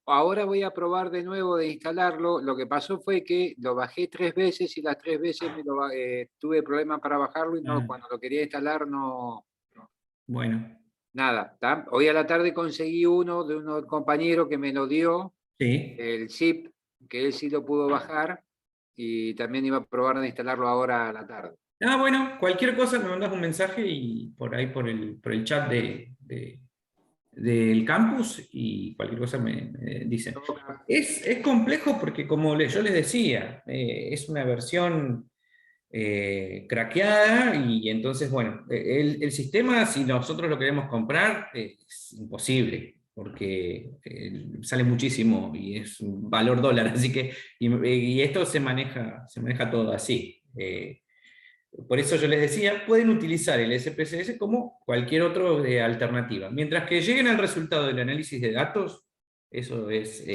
ahora voy a probar de nuevo de instalarlo. Lo que pasó fue que lo bajé 3 veces y las 3 veces tuve problemas para bajarlo y cuando lo quería instalar no... Bueno. Nada. Hoy a la tarde conseguí uno de un compañero que me lo dio, Sí. el zip, que él sí lo pudo bajar y también iba a probar de instalarlo ahora a la tarde. Ah, bueno, cualquier cosa me mandas un mensaje y por ahí por el chat del campus y cualquier cosa me dicen. Es complejo porque como yo les decía, es una versión craqueada y entonces, bueno, el sistema, si nosotros lo queremos comprar, es imposible porque sale muchísimo y es un valor dólar, así que, y esto se maneja todo así. Por eso yo les decía, pueden utilizar el SPSS como cualquier otra alternativa. Mientras que lleguen al resultado del análisis de datos, eso es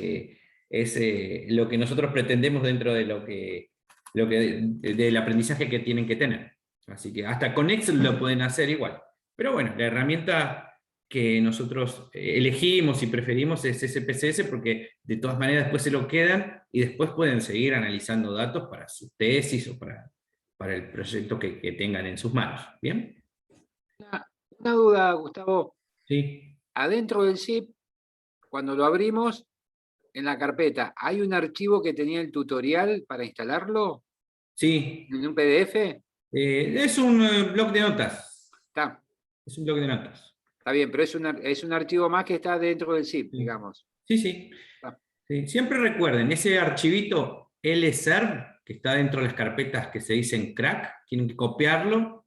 lo que nosotros pretendemos dentro de del aprendizaje que tienen que tener. Así que hasta con Excel lo pueden hacer igual. Pero bueno, la herramienta que nosotros elegimos y preferimos es SPSS porque de todas maneras después se lo quedan y después pueden seguir analizando datos para sus tesis o para el proyecto que tengan en sus manos. ¿Bien? Una duda, Gustavo. Sí. Adentro del zip, cuando lo abrimos, en la carpeta, ¿hay un archivo que tenía el tutorial para instalarlo? Sí. ¿En un PDF? Es un bloc de notas. Está. Es un bloc de notas. Está bien, pero es un archivo más que está dentro del zip, digamos. Sí, sí. Sí. Siempre recuerden, ese archivito lserv, que está dentro de las carpetas que se dicen crack, tienen que copiarlo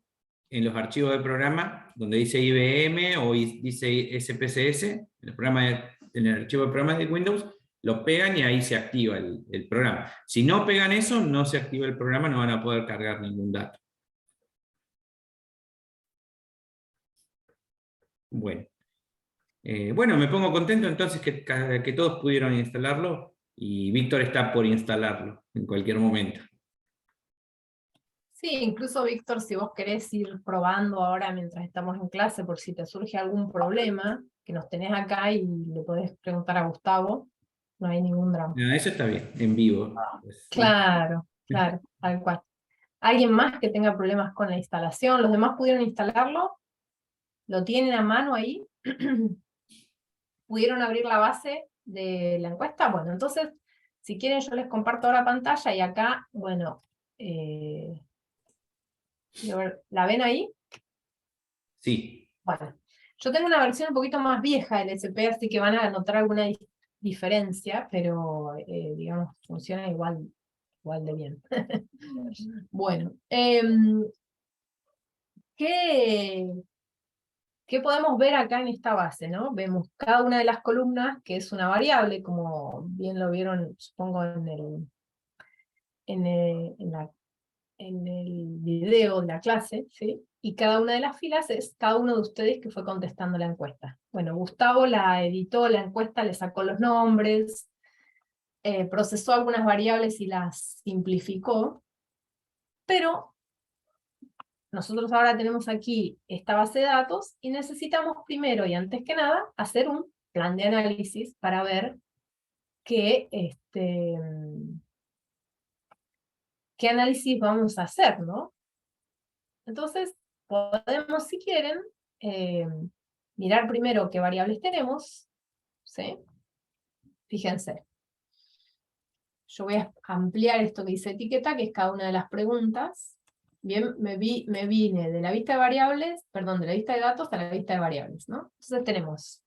en los archivos del programa, donde dice IBM o dice SPSS, en el archivo de programa de Windows, lo pegan y ahí se activa el programa. Si no pegan eso, no se activa el programa, no van a poder cargar ningún dato. Bueno. Bueno, me pongo contento entonces que todos pudieron instalarlo y Víctor está por instalarlo en cualquier momento. Sí, incluso Víctor, si vos querés ir probando ahora mientras estamos en clase, por si te surge algún problema, que nos tenés acá y le podés preguntar a Gustavo, no hay ningún drama. No, eso está bien, en vivo. Claro, tal cual. ¿Alguien más que tenga problemas con la instalación? ¿Los demás pudieron instalarlo? ¿Lo tienen a mano ahí? ¿Pudieron abrir la base de la encuesta? Bueno, entonces, si quieren yo les comparto ahora pantalla y acá, bueno, ¿la ven ahí? Sí. Bueno, yo tengo una versión un poquito más vieja del SP, así que van a notar alguna diferencia, pero digamos, funciona igual de bien. Bueno, ¿qué podemos ver acá en esta base, ¿no? Vemos cada una de las columnas, que es una variable, como bien lo vieron, supongo, en el video de la clase, ¿sí? Y cada una de las filas es cada uno de ustedes que fue contestando la encuesta. Bueno, Gustavo la editó, la encuesta, le sacó los nombres, procesó algunas variables y las simplificó, pero nosotros ahora tenemos aquí esta base de datos y necesitamos primero y antes que nada hacer un plan de análisis para ver qué análisis vamos a hacer, ¿no? Entonces, podemos, si quieren, mirar primero qué variables tenemos, ¿sí? Fíjense. Yo voy a ampliar esto que dice etiqueta, que es cada una de las preguntas. Bien, me vine de la vista de variables, perdón, de la vista de datos a la vista de variables, ¿no? Entonces tenemos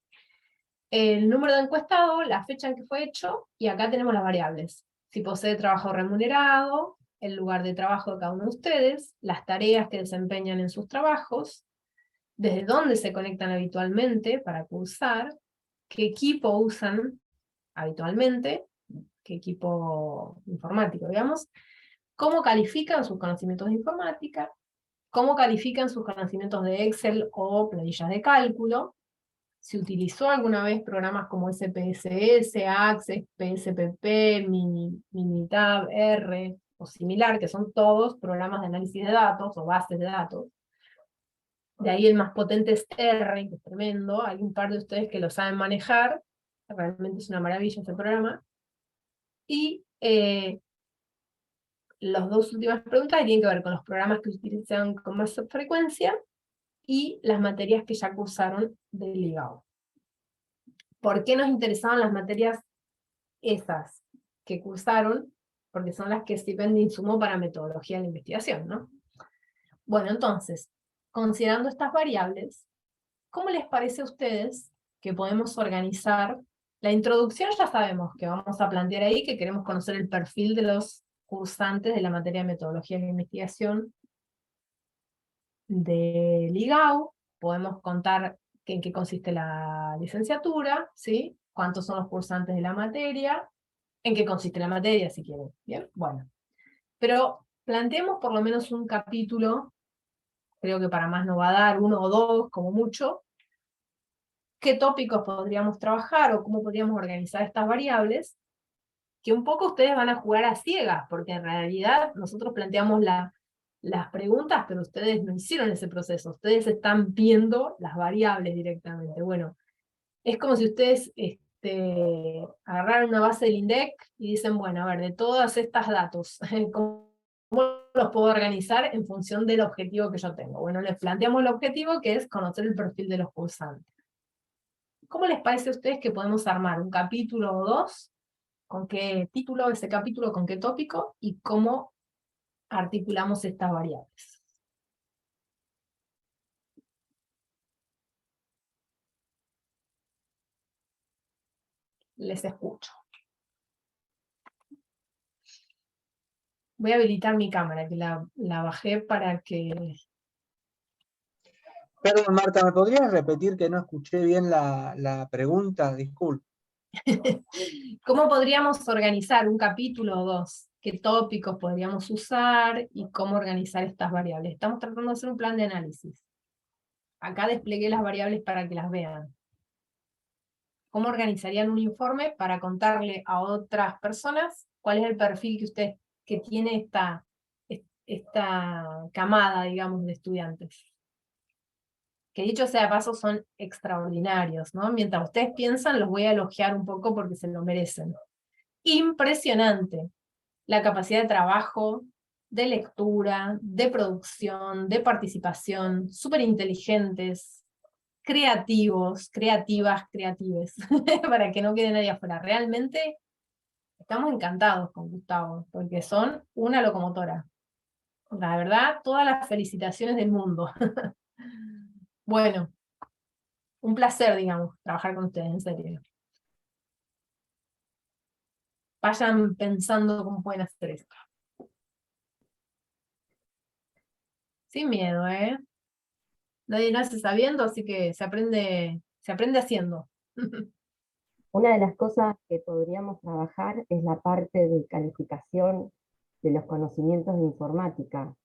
el número de encuestado, la fecha en que fue hecho, y acá tenemos las variables. Si posee trabajo remunerado, el lugar de trabajo de cada uno de ustedes, las tareas que desempeñan en sus trabajos, desde dónde se conectan habitualmente para cursar, qué equipo usan habitualmente, qué equipo informático, digamos, cómo califican sus conocimientos de informática, cómo califican sus conocimientos de Excel o planillas de cálculo, si utilizó alguna vez programas como SPSS, Access, PSPP, Minitab, R o similar, que son todos programas de análisis de datos o bases de datos. De ahí el más potente es R, que es tremendo, hay un par de ustedes que lo saben manejar, realmente es una maravilla ese programa. Y las dos últimas preguntas tienen que ver con los programas que utilizan con más frecuencia y las materias que ya cursaron del ligado. ¿Por qué nos interesaban las materias esas que cursaron? Porque son las que sirven de insumo para metodología de la investigación, ¿no? Bueno, entonces, considerando estas variables, ¿cómo les parece a ustedes que podemos organizar? La introducción ya sabemos que vamos a plantear ahí, que queremos conocer el perfil de los cursantes de la materia de metodología de la investigación de LIGAU, podemos contar en qué consiste la licenciatura, ¿sí? Cuántos son los cursantes de la materia, en qué consiste la materia, si quieren. Bien, bueno. Pero planteemos por lo menos un capítulo, creo que para más no va a dar, 1 o 2 como mucho, qué tópicos podríamos trabajar o cómo podríamos organizar estas variables, que un poco ustedes van a jugar a ciegas, porque en realidad nosotros planteamos las preguntas, pero ustedes no hicieron ese proceso, ustedes están viendo las variables directamente. Bueno, es como si ustedes agarraran una base del INDEC y dicen, bueno, a ver, de todos estos datos, ¿cómo los puedo organizar en función del objetivo que yo tengo? Bueno, les planteamos el objetivo, que es conocer el perfil de los cursantes. ¿Cómo les parece a ustedes que podemos armar un capítulo o 2? ¿Con qué título ese capítulo, con qué tópico? Y cómo articulamos estas variables. Les escucho. Voy a habilitar mi cámara, que la bajé para que... Perdón, Marta, ¿me podrías repetir que no escuché bien la pregunta? Disculpe. ¿Cómo podríamos organizar un capítulo o 2? ¿Qué tópicos podríamos usar? Y cómo organizar estas variables. Estamos tratando de hacer un plan de análisis. Acá desplegué las variables para que las vean. ¿Cómo organizarían un informe para contarle a otras personas cuál es el perfil que tiene esta camada, digamos, de estudiantes? Que dicho sea de paso son extraordinarios, ¿no? Mientras ustedes piensan, los voy a elogiar un poco porque se lo merecen. Impresionante la capacidad de trabajo, de lectura, de producción, de participación, súper inteligentes, creativos, creativas, creatives, para que no quede nadie afuera. Realmente estamos encantados con Gustavo, porque son una locomotora. La verdad, todas las felicitaciones del mundo. Bueno, un placer, digamos, trabajar con ustedes, en serio. Vayan pensando cómo pueden hacer esto. Sin miedo, ¿eh? Nadie nace sabiendo, así que se aprende haciendo. Una de las cosas que podríamos trabajar es la parte de calificación de los conocimientos de informática,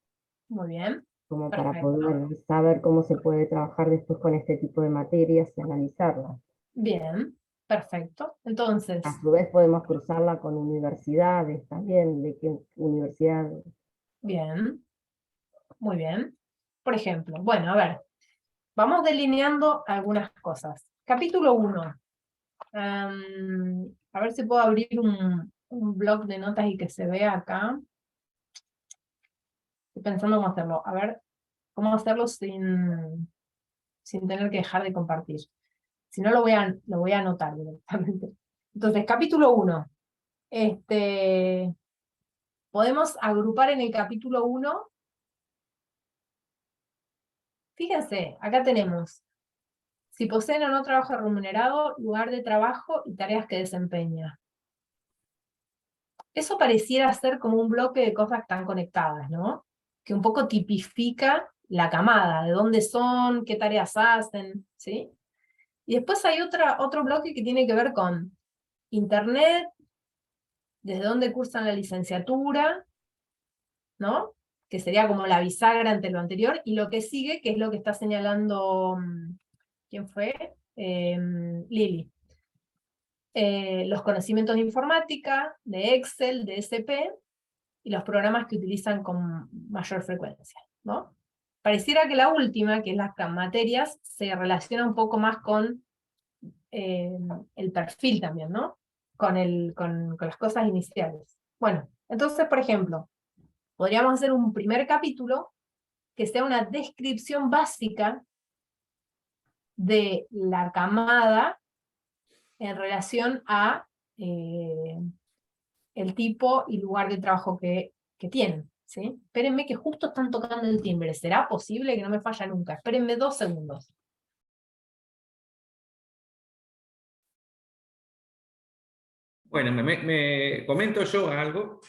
Muy bien. como Perfecto. para poder saber cómo se puede trabajar después con este tipo de materias y analizarlas. Bien, perfecto. Entonces, A su vez podemos cruzarla con universidades también, de qué universidad. bien, muy bien. Por ejemplo, bueno, a ver, vamos delineando algunas cosas. Capítulo 1. A ver si puedo abrir un bloc de notas y que se vea acá. Estoy pensando cómo hacerlo. A ver, cómo hacerlo sin tener que dejar de compartir. Si no, lo voy a anotar directamente. Entonces, capítulo 1. Podemos agrupar en el capítulo 1. Fíjense, acá tenemos, si poseen o no trabajo remunerado, lugar de trabajo y tareas que desempeña. Eso pareciera ser como un bloque de cosas que están conectadas, ¿no? Que un poco tipifica la camada, de dónde son, qué tareas hacen, ¿sí? Y después hay otro bloque que tiene que ver con Internet, desde dónde cursan la licenciatura, ¿no? Que sería como la bisagra entre lo anterior, y lo que sigue, que es lo que está señalando, ¿quién fue? Lili. Los conocimientos de informática, de Excel, de SP, y los programas que utilizan con mayor frecuencia, ¿no? Pareciera que la última, que es las materias, se relaciona un poco más con el perfil también, ¿no? Con las cosas iniciales. Bueno, entonces, por ejemplo, podríamos hacer un primer capítulo que sea una descripción básica de la camada en relación a el tipo y lugar de trabajo que tienen, ¿sí? Espérenme que justo están tocando el timbre. ¿Será posible que no me falla nunca? Espérenme 2 segundos. Bueno, me comento yo algo.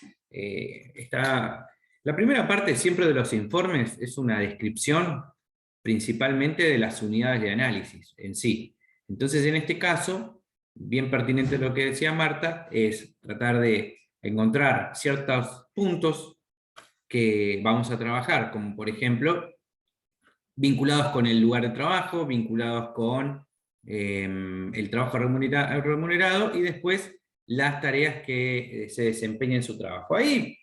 La primera parte siempre de los informes es una descripción principalmente de las unidades de análisis en sí. Entonces, en este caso, bien pertinente lo que decía Marta, es tratar de encontrar ciertos puntos que vamos a trabajar, como por ejemplo, vinculados con el lugar de trabajo, vinculados con el trabajo remunerado, y después las tareas que se desempeñan en su trabajo. Ahí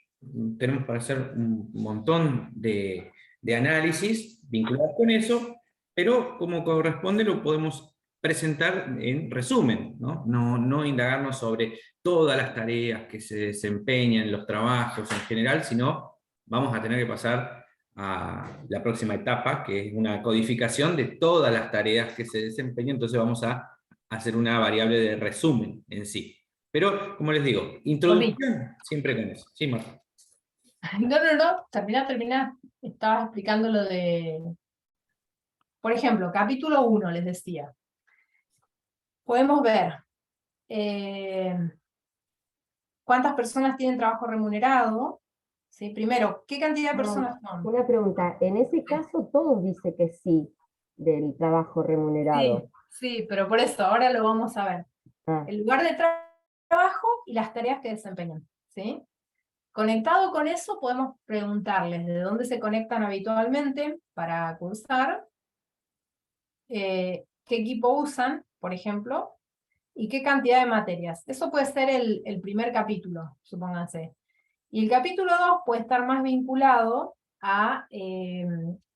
tenemos para hacer un montón de análisis vinculados con eso, pero como corresponde lo podemos presentar en resumen, ¿no? No indagarnos sobre todas las tareas que se desempeñan en los trabajos en general, sino vamos a tener que pasar a la próxima etapa, que es una codificación de todas las tareas que se desempeñan. Entonces vamos a hacer una variable de resumen en sí. Pero, como les digo, introducción siempre con eso. Sí, Marta. No, termina. Estaba explicando lo de... Por ejemplo, capítulo 1, les decía. Podemos ver cuántas personas tienen trabajo remunerado. ¿Sí? Primero, ¿qué cantidad de personas son? Una pregunta, en ese caso todos dicen que sí, del trabajo remunerado. Sí, pero por eso, ahora lo vamos a ver. El lugar de trabajo y las tareas que desempeñan, ¿sí? Conectado con eso, podemos preguntarles de dónde se conectan habitualmente para cursar, qué equipo usan, por ejemplo, y qué cantidad de materias. Eso puede ser el primer capítulo, supónganse. Y el capítulo 2 puede estar más vinculado a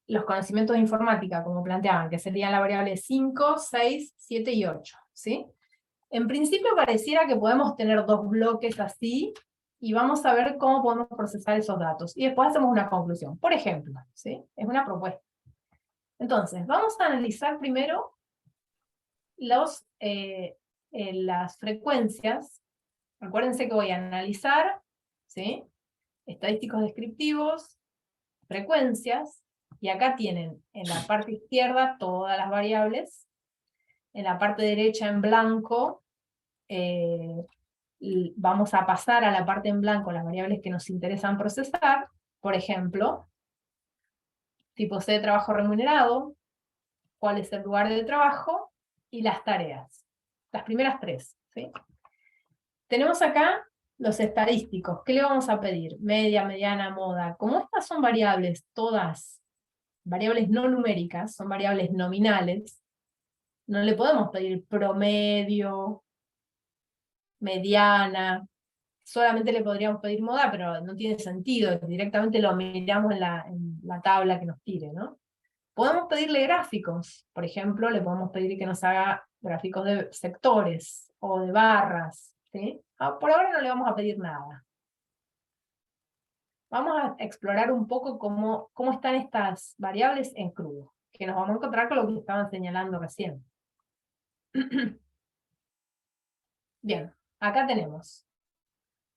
los conocimientos de informática, como planteaban, que serían la variable 5, 6, 7 y 8, ¿sí? En principio pareciera que podemos tener 2 bloques así, y vamos a ver cómo podemos procesar esos datos. Y después hacemos una conclusión. Por ejemplo, ¿sí? Es una propuesta. Entonces, vamos a analizar primero las frecuencias. Acuérdense que voy a analizar, ¿sí? Estadísticos descriptivos, frecuencias, y acá tienen en la parte izquierda todas las variables, en la parte derecha en blanco, vamos a pasar a la parte en blanco las variables que nos interesan procesar. Por ejemplo, tipo C de trabajo remunerado, cuál es el lugar de trabajo, y las tareas. Las primeras 3, ¿sí? Tenemos acá los estadísticos. ¿Qué le vamos a pedir? Media, mediana, moda. Como estas son variables, todas variables no numéricas, son variables nominales, no le podemos pedir promedio, mediana, solamente le podríamos pedir moda, pero no tiene sentido, directamente lo miramos en la tabla que nos tire, ¿no? Podemos pedirle gráficos, por ejemplo, le podemos pedir que nos haga gráficos de sectores, o de barras, ¿sí? Por ahora no le vamos a pedir nada. Vamos a explorar un poco cómo están estas variables en crudo, que nos vamos a encontrar con lo que estaban señalando recién. Bien, acá tenemos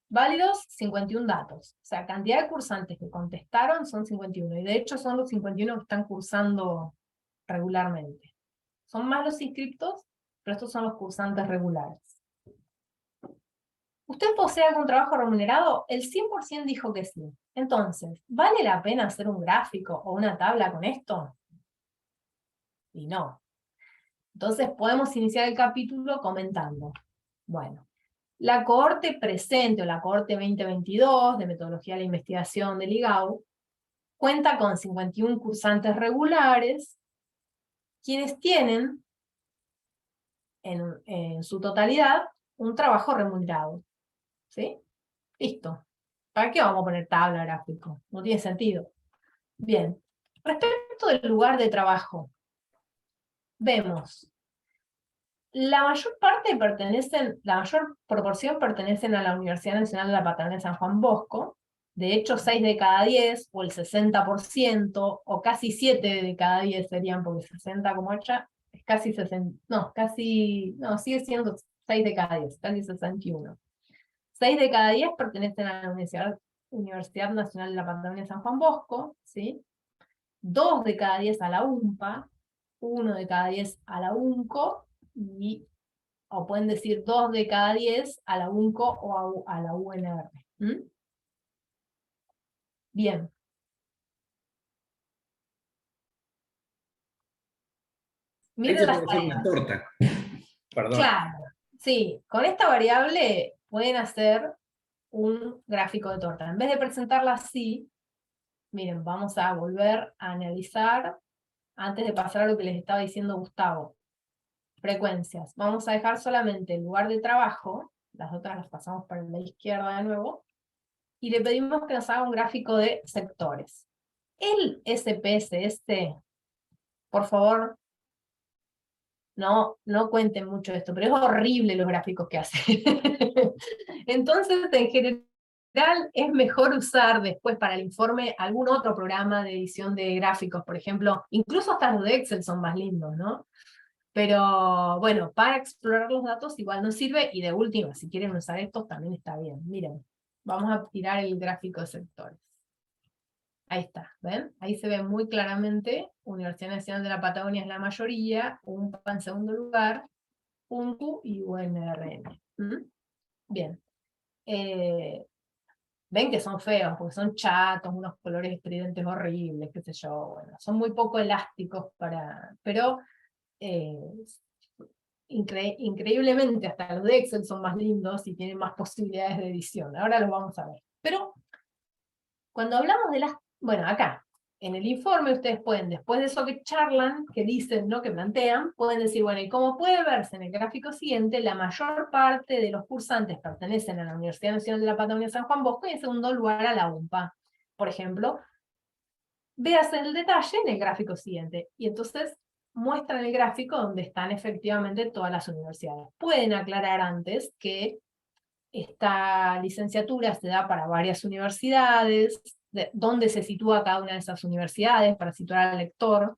válidos 51 datos, o sea, cantidad de cursantes que contestaron son 51, y de hecho son los 51 que están cursando regularmente. Son más los inscriptos, pero estos son los cursantes regulares. ¿Usted posee algún trabajo remunerado? El 100% dijo que sí. Entonces, ¿vale la pena hacer un gráfico o una tabla con esto? Y no. Entonces podemos iniciar el capítulo comentando. Bueno, la cohorte presente o la cohorte 2022 de metodología de la investigación del IGAU cuenta con 51 cursantes regulares, quienes tienen en su totalidad un trabajo remunerado. ¿Sí? Listo. ¿Para qué vamos a poner tabla gráfico? No tiene sentido. Bien. Respecto del lugar de trabajo, vemos la mayor proporción pertenecen a la Universidad Nacional de la Patagonia San Juan Bosco. De hecho, 6 de cada 10, o el 60%, o casi 7 de cada 10 serían, porque 60 como hecha, es casi 60, no, sigue siendo 6 de cada 10, casi 61. 6 de cada 10 pertenecen a la Universidad Nacional de la Patagonia San Juan Bosco, ¿sí? 2 de cada 10 a la UMPA, 1 de cada 10 a la UNCO, o pueden decir 2 de cada 10 a la UNCO o a la UNR. ¿Mm? Bien. Miren las tareas. Una torta. Perdón. Claro, sí, con esta variable pueden hacer un gráfico de torta. En vez de presentarla así, miren, vamos a volver a analizar antes de pasar a lo que les estaba diciendo Gustavo. Frecuencias. Vamos a dejar solamente el lugar de trabajo, las otras las pasamos para la izquierda de nuevo, y le pedimos que nos haga un gráfico de sectores. El SPSS, por favor, no cuenten mucho esto, pero es horrible los gráficos que hace. Entonces, en general, es mejor usar después para el informe algún otro programa de edición de gráficos, por ejemplo, incluso hasta los de Excel son más lindos, ¿no? Pero bueno, para explorar los datos igual nos sirve, y de última, si quieren usar estos también está bien. Miren, vamos a tirar el gráfico de sectores. Ahí está, ¿ven? Ahí se ve muy claramente, Universidad Nacional de la Patagonia es la mayoría, UMPA en segundo lugar, UNCU y UNRN. ¿Mm? Bien. Ven que son feos, porque son chatos, unos colores estridentes horribles, qué sé yo, bueno, son muy poco elásticos pero increíblemente hasta los de Excel son más lindos y tienen más posibilidades de edición. Ahora los vamos a ver. Pero cuando hablamos de bueno, acá, en el informe ustedes pueden, después de eso que charlan, que dicen, ¿no?, que plantean, pueden decir, bueno, y como puede verse en el gráfico siguiente, la mayor parte de los cursantes pertenecen a la Universidad Nacional de la Patagonia San Juan Bosco y en segundo lugar a la UMPA. Por ejemplo, véase el detalle en el gráfico siguiente. Y entonces muestran el gráfico donde están efectivamente todas las universidades. Pueden aclarar antes que esta licenciatura se da para varias universidades, dónde se sitúa cada una de esas universidades para situar al lector,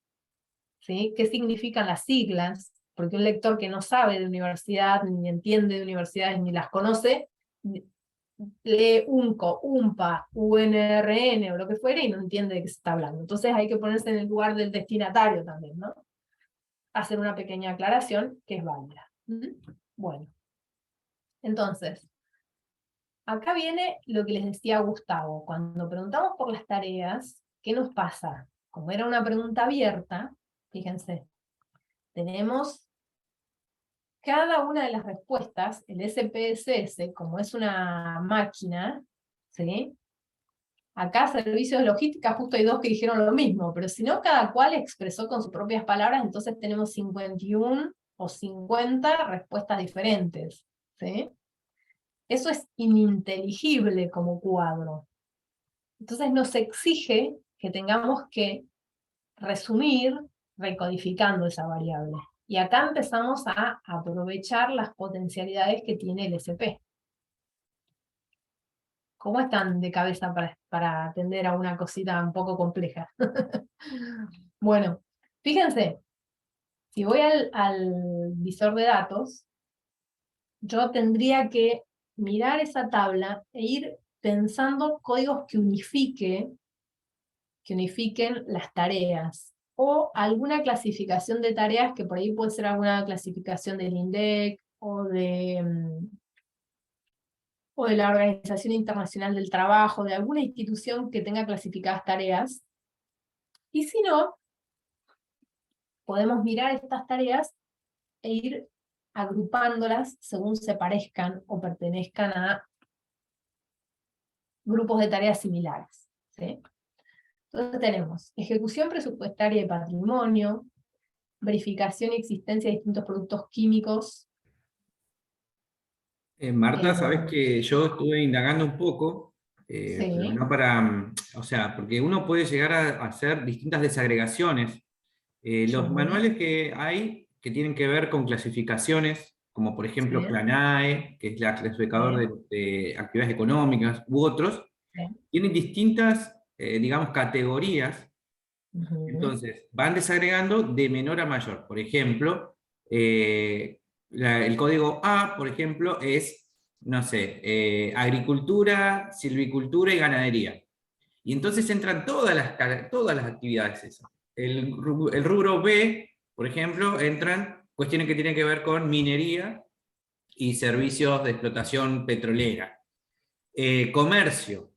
¿sí? ¿Qué significan las siglas? Porque un lector que no sabe de universidad, ni entiende de universidades, ni las conoce, lee UNCO, UMPA, UNRN o lo que fuera y no entiende de qué se está hablando. Entonces hay que ponerse en el lugar del destinatario también, ¿no? Hacer una pequeña aclaración que es válida. Bueno, entonces, acá viene lo que les decía Gustavo. Cuando preguntamos por las tareas, ¿qué nos pasa? Como era una pregunta abierta, fíjense, tenemos cada una de las respuestas, el SPSS, como es una máquina, ¿sí? Acá servicios de logística justo hay 2 que dijeron lo mismo, pero si no, cada cual expresó con sus propias palabras, entonces tenemos 51 o 50 respuestas diferentes, ¿sí? Eso es ininteligible como cuadro. Entonces nos exige que tengamos que resumir recodificando esa variable. Y acá empezamos a aprovechar las potencialidades que tiene el SP. ¿Cómo están de cabeza para atender a una cosita un poco compleja? Bueno, fíjense, si voy al visor de datos, yo tendría que mirar esa tabla e ir pensando códigos que unifiquen las tareas, o alguna clasificación de tareas que por ahí puede ser alguna clasificación del INDEC, o de la Organización Internacional del Trabajo, de alguna institución que tenga clasificadas tareas. Y si no, podemos mirar estas tareas e ir agrupándolas según se parezcan o pertenezcan a grupos de tareas similares, ¿sí? Entonces tenemos ejecución presupuestaria de patrimonio, verificación y existencia de distintos productos químicos. Marta, sabes que yo estuve indagando un poco, Sí. pero no para, o sea, porque uno puede llegar a hacer distintas desagregaciones. Los Sí. manuales que hay que tienen que ver con clasificaciones, como por ejemplo Sí. CLANAE, que es la clasificador de actividades económicas, u otros, Sí. tienen distintas, digamos, categorías. Entonces, van desagregando de menor a mayor. Por ejemplo, el código A, por ejemplo, es, no sé, agricultura, silvicultura y ganadería. Y entonces entran todas las actividades esas. El rubro B, por ejemplo, entran cuestiones que tienen que ver con minería y servicios de explotación petrolera. Comercio,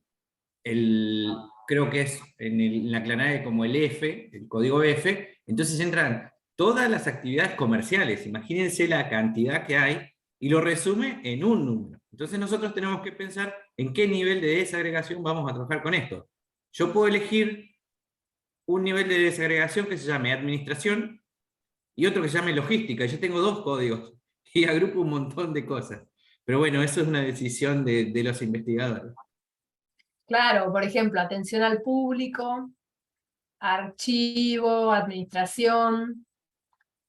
creo que es en la CLANAE como el F, el código F, entonces entran todas las actividades comerciales, imagínense la cantidad que hay, y lo resume en un número. Entonces nosotros tenemos que pensar en qué nivel de desagregación vamos a trabajar con esto. Yo puedo elegir un nivel de desagregación que se llame administración y otro que se llame logística. Yo tengo 2 códigos y agrupo un montón de cosas. Pero bueno, eso es una decisión de los investigadores. Claro, por ejemplo, atención al público, archivo, administración,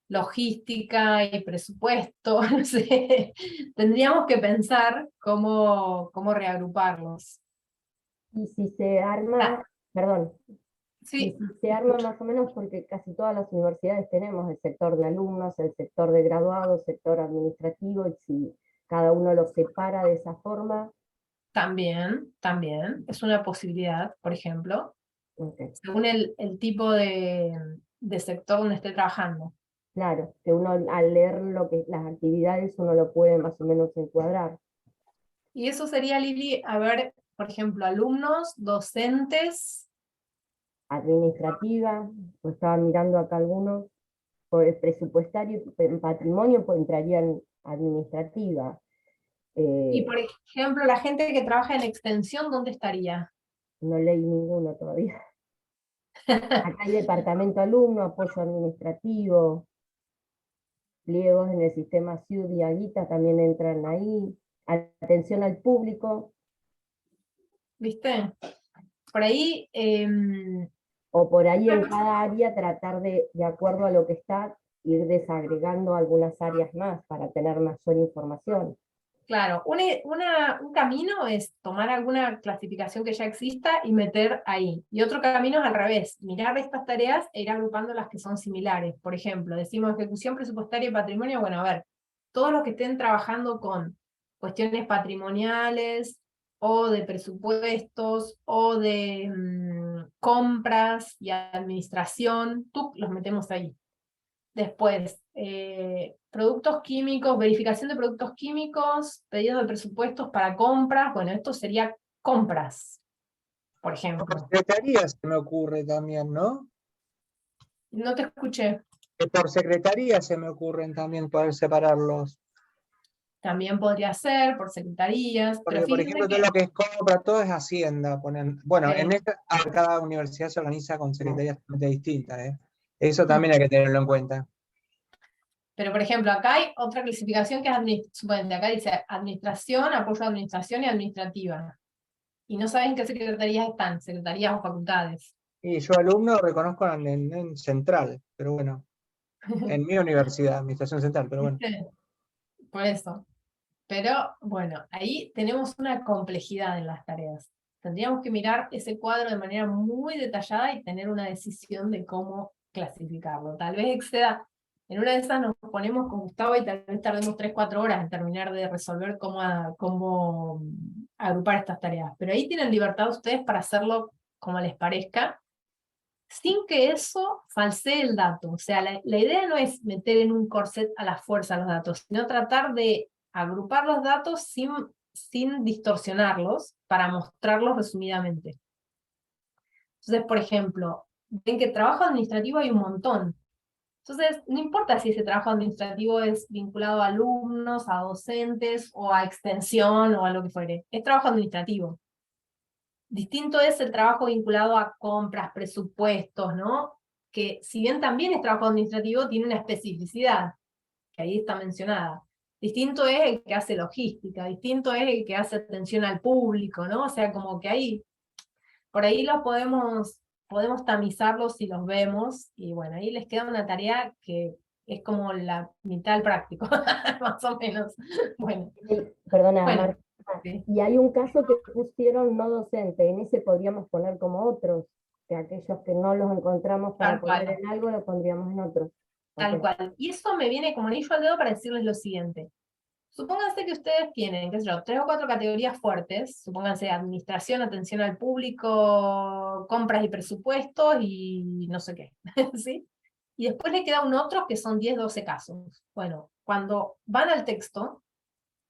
logística y presupuesto, no sé. Tendríamos que pensar cómo reagruparlos. Y si se arma, perdón, Sí, y si se arma más o menos, porque casi todas las universidades tenemos el sector de alumnos, el sector de graduados, el sector administrativo, y si cada uno lo separa de esa forma. también, es una posibilidad, por ejemplo, Okay. según el tipo de sector donde esté trabajando. Claro, que uno al leer las actividades uno lo puede más o menos encuadrar. Y eso sería, Lili, a ver, por ejemplo, alumnos, docentes. Administrativa, pues estaba mirando acá algunos, por el presupuestario, en patrimonio pues entraría en administrativa. Y por ejemplo, la gente que trabaja en extensión, ¿dónde estaría? No leí ninguno todavía. Acá hay departamento alumno, apoyo administrativo, pliegos en el sistema SIUD y Aguita también entran ahí, atención al público. ¿Viste? Por ahí... O por ahí en cada área tratar de acuerdo a lo que está, ir desagregando algunas áreas más para tener mayor información. Claro, un camino es tomar alguna clasificación que ya exista y meter ahí. Y otro camino es al revés, mirar estas tareas e ir agrupando las que son similares. Por ejemplo, decimos ejecución presupuestaria y patrimonio, bueno, a ver, todos los que estén trabajando con cuestiones patrimoniales, o de presupuestos, o de compras y administración, los metemos ahí. Después, productos químicos, verificación de productos químicos, pedidos de presupuestos para compras. Bueno, esto sería compras, por ejemplo. Por secretaría se me ocurre también, ¿no? No te escuché. Que por secretaría se me ocurren también poder separarlos. También podría ser por secretarías. Porque, Pero por fíjense ejemplo, todo lo que es compra, todo es Hacienda. Bueno, Sí. en cada universidad se organiza con secretarías totalmente distintas, ¿eh? Eso también hay que tenerlo en cuenta. Pero, por ejemplo, acá hay otra clasificación que es suponete, acá dice administración, apoyo a administración y administrativa. Y no saben qué secretarías están, secretarías o facultades. Y yo alumno reconozco en Central, pero bueno, en mi universidad, Administración Central, pero bueno. ¿Viste? Por eso. Pero bueno, ahí tenemos una complejidad en las tareas. Tendríamos que mirar ese cuadro de manera muy detallada y tener una decisión de cómo clasificarlo. Tal vez exceda, en una de esas nos ponemos con Gustavo y tal vez tardemos 3-4 horas en terminar de resolver cómo agrupar estas tareas. Pero ahí tienen libertad ustedes para hacerlo como les parezca, sin que eso falsee el dato. O sea, la idea no es meter en un corset a la fuerza los datos, sino tratar de agrupar los datos sin distorsionarlos para mostrarlos resumidamente. Entonces, por ejemplo, ven que trabajo administrativo hay un montón. Entonces, no importa si ese trabajo administrativo es vinculado a alumnos, a docentes, o a extensión, o a lo que fuere. Es trabajo administrativo. Distinto es el trabajo vinculado a compras, presupuestos, ¿no? Que si bien también es trabajo administrativo, tiene una especificidad, que ahí está mencionada. Distinto es el que hace logística, distinto es el que hace atención al público, ¿no? O sea, como que ahí, por ahí los podemos tamizarlos si los vemos, y bueno, ahí les queda una tarea que es como la mitad del práctico, más o menos. Bueno, Perdona, bueno. Marta. Sí. Y hay un caso que pusieron no docente, en ese podríamos poner como otros, que aquellos que no los encontramos para Tal cual. poner en algo, lo pondríamos en otro. Tal Ok. cual. Y eso me viene como anillo al dedo para decirles lo siguiente. Supónganse que ustedes tienen, qué sé yo, 3 o 4 categorías fuertes, supónganse administración, atención al público, compras y presupuestos y no sé qué, ¿sí? Y después le queda un otro que son 10, 12 casos. Bueno, cuando van al texto,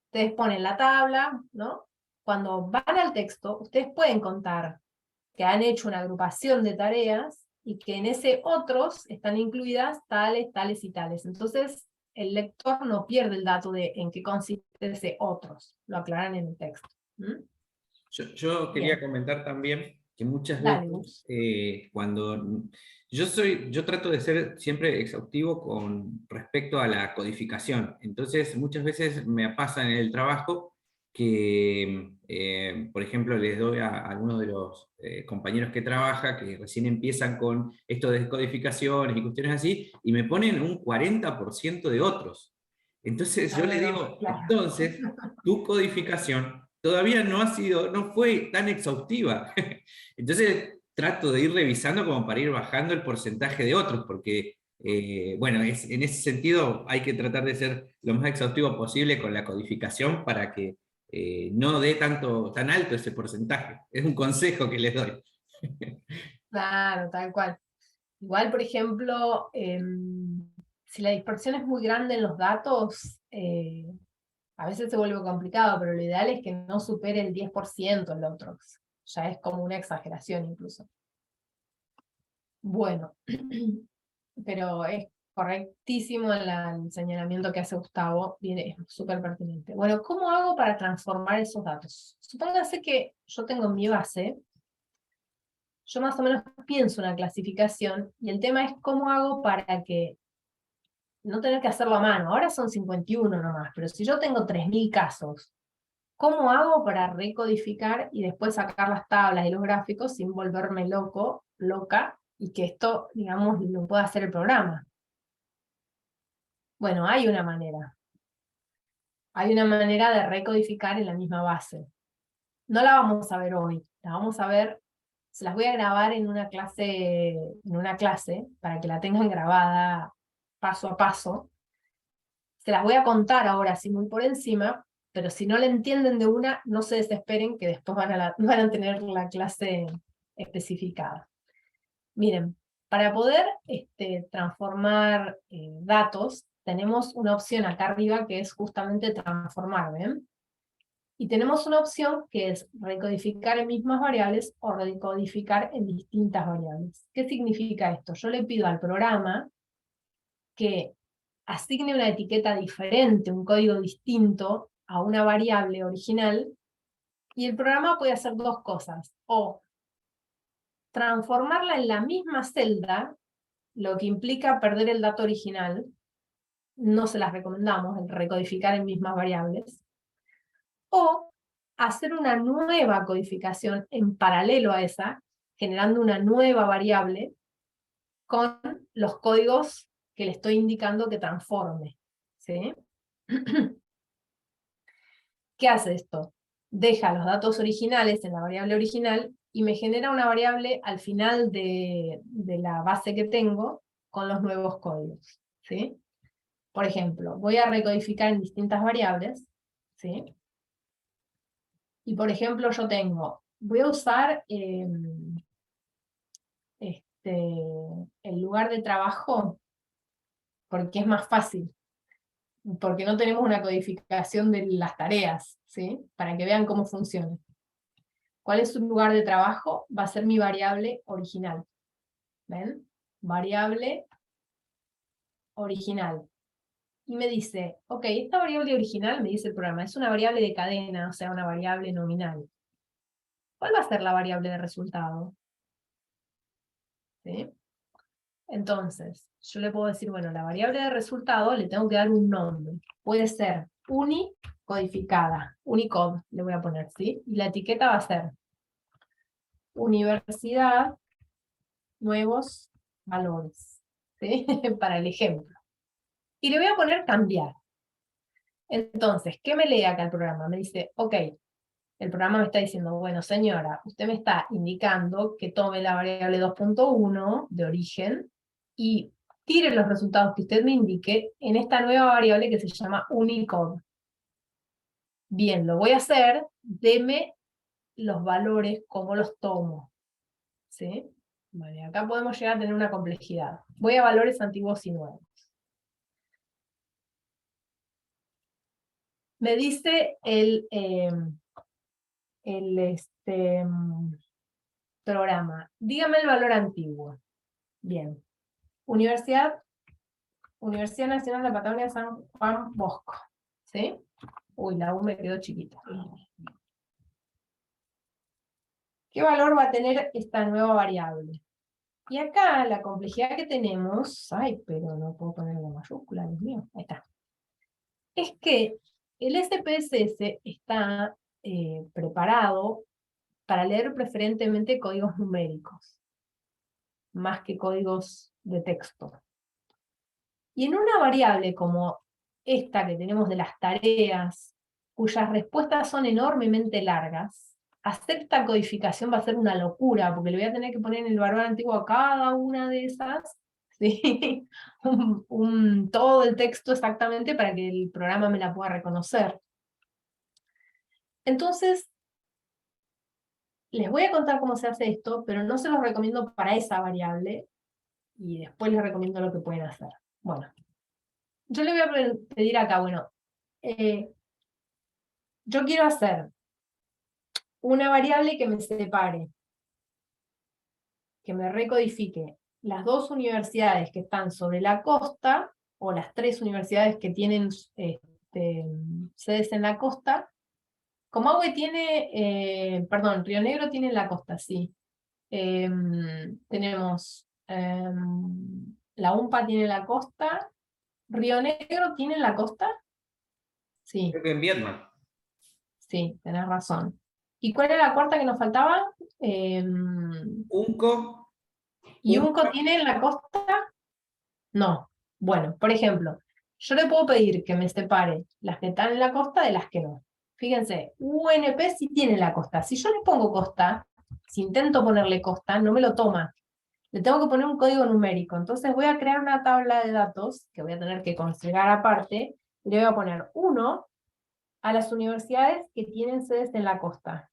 ustedes ponen la tabla, ¿no? Cuando van al texto, ustedes pueden contar que han hecho una agrupación de tareas y que en ese otros están incluidas tales, tales y tales. Entonces, el lector no pierde el dato de en qué consiste ese otros, lo aclaran en el texto. ¿Mm? Yo quería comentar también que muchas Dale, veces cuando yo trato de ser siempre exhaustivo con respecto a la codificación. Entonces muchas veces me pasa en el trabajo que, por ejemplo, les doy a algunos de los compañeros que trabaja, que recién empiezan con esto de codificaciones y cuestiones así, y me ponen un 40% de otros. Entonces yo le digo, claro. entonces, tu codificación todavía no fue tan exhaustiva. Entonces trato de ir revisando como para ir bajando el porcentaje de otros, porque, bueno, en ese sentido hay que tratar de ser lo más exhaustivo posible con la codificación para que no dé tan alto ese porcentaje. Es un consejo que les doy. Claro, tal cual. Igual, por ejemplo, si la dispersión es muy grande en los datos, a veces se vuelve complicado, pero lo ideal es que no supere el 10% el otro. Ya es como una exageración incluso. Bueno, pero es correctísimo el señalamiento que hace Gustavo, es súper pertinente. Bueno, ¿cómo hago para transformar esos datos? Supóngase que yo tengo en mi base, yo más o menos pienso una clasificación, y el tema es cómo hago para que no tener que hacerlo a mano. Ahora son 51 nomás, pero si yo tengo 3000 casos, ¿cómo hago para recodificar y después sacar las tablas y los gráficos sin volverme loca, y que esto, digamos, lo pueda hacer el programa? Bueno, hay una manera. Hay una manera de recodificar en la misma base. No la vamos a ver hoy, la vamos a ver, se las voy a grabar en una clase para que la tengan grabada paso a paso. Se las voy a contar ahora así muy por encima, pero si no la entienden de una, no se desesperen que después van a tener la clase especificada. Miren, para poder transformar datos, tenemos una opción acá arriba que es justamente transformar, ¿ven? Y tenemos una opción que es recodificar en mismas variables o recodificar en distintas variables. ¿Qué significa esto? Yo le pido al programa que asigne una etiqueta diferente, un código distinto a una variable original, y el programa puede hacer dos cosas: o transformarla en la misma celda, lo que implica perder el dato original, no se las recomendamos, el recodificar en mismas variables, o hacer una nueva codificación en paralelo a esa, generando una nueva variable con los códigos que le estoy indicando que transforme, ¿sí? ¿Qué hace esto? Deja los datos originales en la variable original y me genera una variable al final de la base que tengo con los nuevos códigos, ¿sí? Por ejemplo, voy a recodificar en distintas variables, ¿sí? Y por ejemplo yo voy a usar el lugar de trabajo porque es más fácil, porque no tenemos una codificación de las tareas, ¿sí? Para que vean cómo funciona. ¿Cuál es su lugar de trabajo? Va a ser mi variable original. ¿Ven? Variable original. Y me dice, ok, esta variable original, me dice el programa, es una variable de cadena, o sea, una variable nominal. ¿Cuál va a ser la variable de resultado? ¿Sí? Entonces, yo le puedo decir, bueno, la variable de resultado le tengo que dar un nombre. Puede ser unicodificada, Unicode le voy a poner, ¿sí? Y la etiqueta va a ser universidad, nuevos valores, ¿sí? Para el ejemplo. Y le voy a poner cambiar. Entonces, ¿qué me lee acá el programa? Me dice, ok, el programa me está diciendo, bueno, señora, usted me está indicando que tome la variable 2.1 de origen y tire los resultados que usted me indique en esta nueva variable que se llama Unicode. Bien, lo voy a hacer, deme los valores, cómo los tomo. ¿Sí? Vale, acá podemos llegar a tener una complejidad. Voy a valores antiguos y nuevos. Me dice el programa, dígame el valor antiguo. Bien. Universidad Nacional de Patagonia San Juan Bosco. ¿Sí? Uy, la U me quedó chiquita. ¿Qué valor va a tener esta nueva variable? Y acá la complejidad que tenemos, ay, pero no puedo poner la mayúscula, Dios mío, ahí está. Es que el SPSS está preparado para leer preferentemente códigos numéricos, más que códigos de texto. Y en una variable como esta que tenemos de las tareas, cuyas respuestas son enormemente largas, hacer esta codificación va a ser una locura, porque le voy a tener que poner en el valor antiguo a cada una de esas, ¿sí? Todo el texto exactamente para que el programa me la pueda reconocer. Entonces, les voy a contar cómo se hace esto, pero no se los recomiendo para esa variable, y después les recomiendo lo que pueden hacer. Bueno, yo le voy a pedir acá, bueno, yo quiero hacer una variable que me separe, que me recodifique las dos universidades que están sobre la costa, o las tres universidades que tienen sedes en la costa. Comahue tiene, perdón, Río Negro tiene la costa, sí. Tenemos, la UMPA tiene la costa, Río Negro tiene la costa, sí. Creo que en Vietnam. Sí, tenés razón. ¿Y cuál era la cuarta que nos faltaba? Unco. ¿Y Unco tiene en la costa? No. Bueno, por ejemplo, yo le puedo pedir que me separe las que están en la costa de las que no. Fíjense, UNP sí tiene la costa. Si yo le pongo costa, si intento ponerle costa, no me lo toma. Le tengo que poner un código numérico. Entonces voy a crear una tabla de datos, que voy a tener que configurar aparte, y le voy a poner 1 a las universidades que tienen sedes en la costa.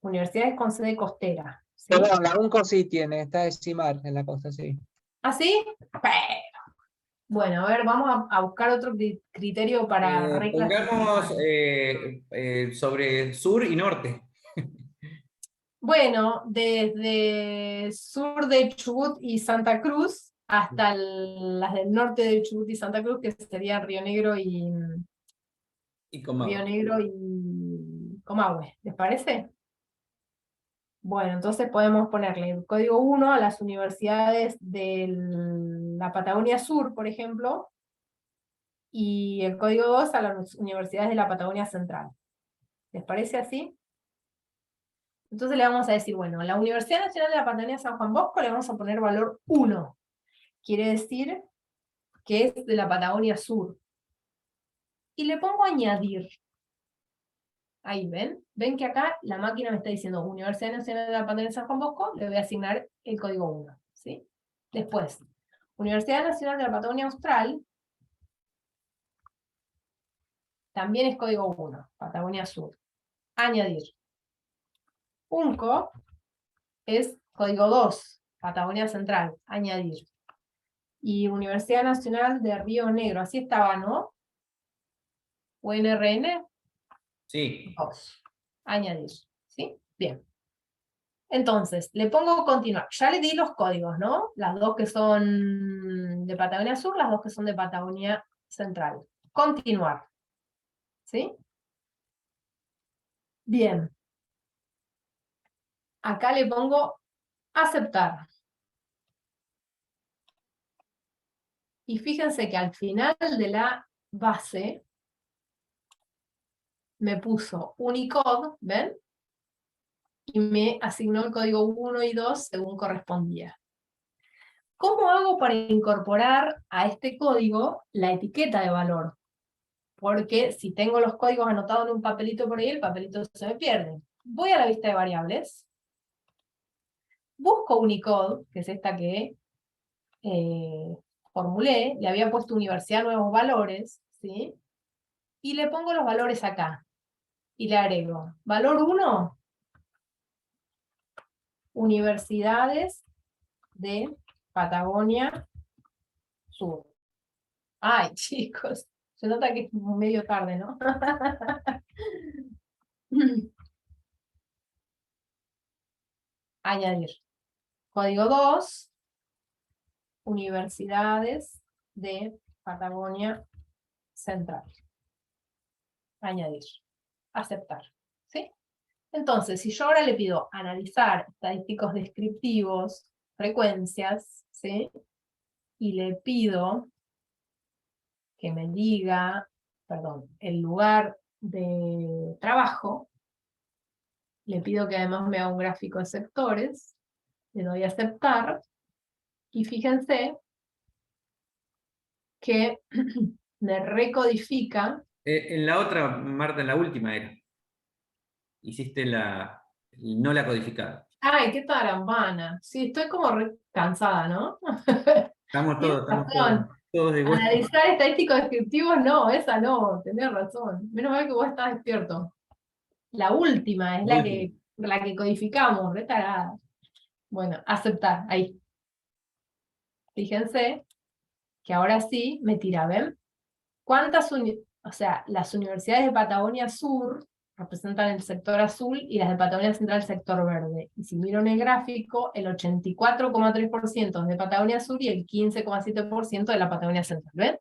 Universidades con sede costera. ¿Sí? Perdón, la UNCO sí tiene, está de CIMAR en la costa, sí. ¿Ah, sí? Pero. Bueno, a ver, vamos a buscar otro criterio para Pongamos reclasificar. sobre sur y norte. Bueno, desde sur de Chubut y Santa Cruz hasta las del norte de Chubut y Santa Cruz, que serían Río Negro y Comahue. ¿Les parece? Bueno, entonces podemos ponerle el código 1 a las universidades de la Patagonia Sur, por ejemplo, y el código 2 a las universidades de la Patagonia Central. ¿Les parece así? Entonces le vamos a decir, bueno, a la Universidad Nacional de la Patagonia San Juan Bosco le vamos a poner valor 1. Quiere decir que es de la Patagonia Sur. y le pongo añadir. Ahí ven, ven que acá la máquina me está diciendo Universidad Nacional de la Patagonia San Juan Bosco, le voy a asignar el código 1, ¿sí? Después, Universidad Nacional de la Patagonia Austral, también es código 1, Patagonia Sur. Añadir. UNCO es código 2, Patagonia Central. Añadir. Y Universidad Nacional de Río Negro, así estaba, ¿no? UNRN. Sí. 2. Añadir. ¿Sí? Bien. Entonces, le pongo continuar. Ya le di los códigos, ¿no? Las dos que son de Patagonia Sur, las dos que son de Patagonia Central. Continuar. ¿Sí? Bien. Acá le pongo aceptar. Y fíjense que al final de la base me puso Unicode, ¿ven? Y me asignó el código 1 y 2 según correspondía. ¿Cómo hago para incorporar a este código la etiqueta de valor? Porque si tengo los códigos anotados en un papelito por ahí, el papelito se me pierde. Voy a la vista de variables, busco Unicode, que es esta que formulé, le había puesto universidad nuevos valores, ¿sí? Y le pongo los valores acá. Y le agrego, valor 1, universidades de Patagonia Sur. Ay, chicos, se nota que es medio tarde, ¿no? Añadir. Código 2, universidades de Patagonia Central. Añadir. Aceptar. ¿Sí? Entonces, si yo ahora le pido analizar estadísticos descriptivos, frecuencias, ¿sí? Y le pido que me diga, perdón, el lugar de trabajo, le pido que además me haga un gráfico de sectores, le doy a aceptar, y fíjense que me recodifica. En la otra, Marta, en la última era. Hiciste no la codificada. Ay, qué tarambana. Sí, estoy como re cansada, ¿no? Estamos Tienes razón. todos de vuelta. Analizar estadísticos descriptivos, no, esa no, tenés razón. Menos mal que vos estás despierto. La última es la que codificamos, re tarada. Bueno, aceptar, ahí. Fíjense que ahora sí me tira, ¿ven? O sea, las universidades de Patagonia Sur representan el sector azul y las de Patagonia Central el sector verde. Y si miro en el gráfico, el 84,3% es de Patagonia Sur y el 15,7% de la Patagonia Central, ¿ven?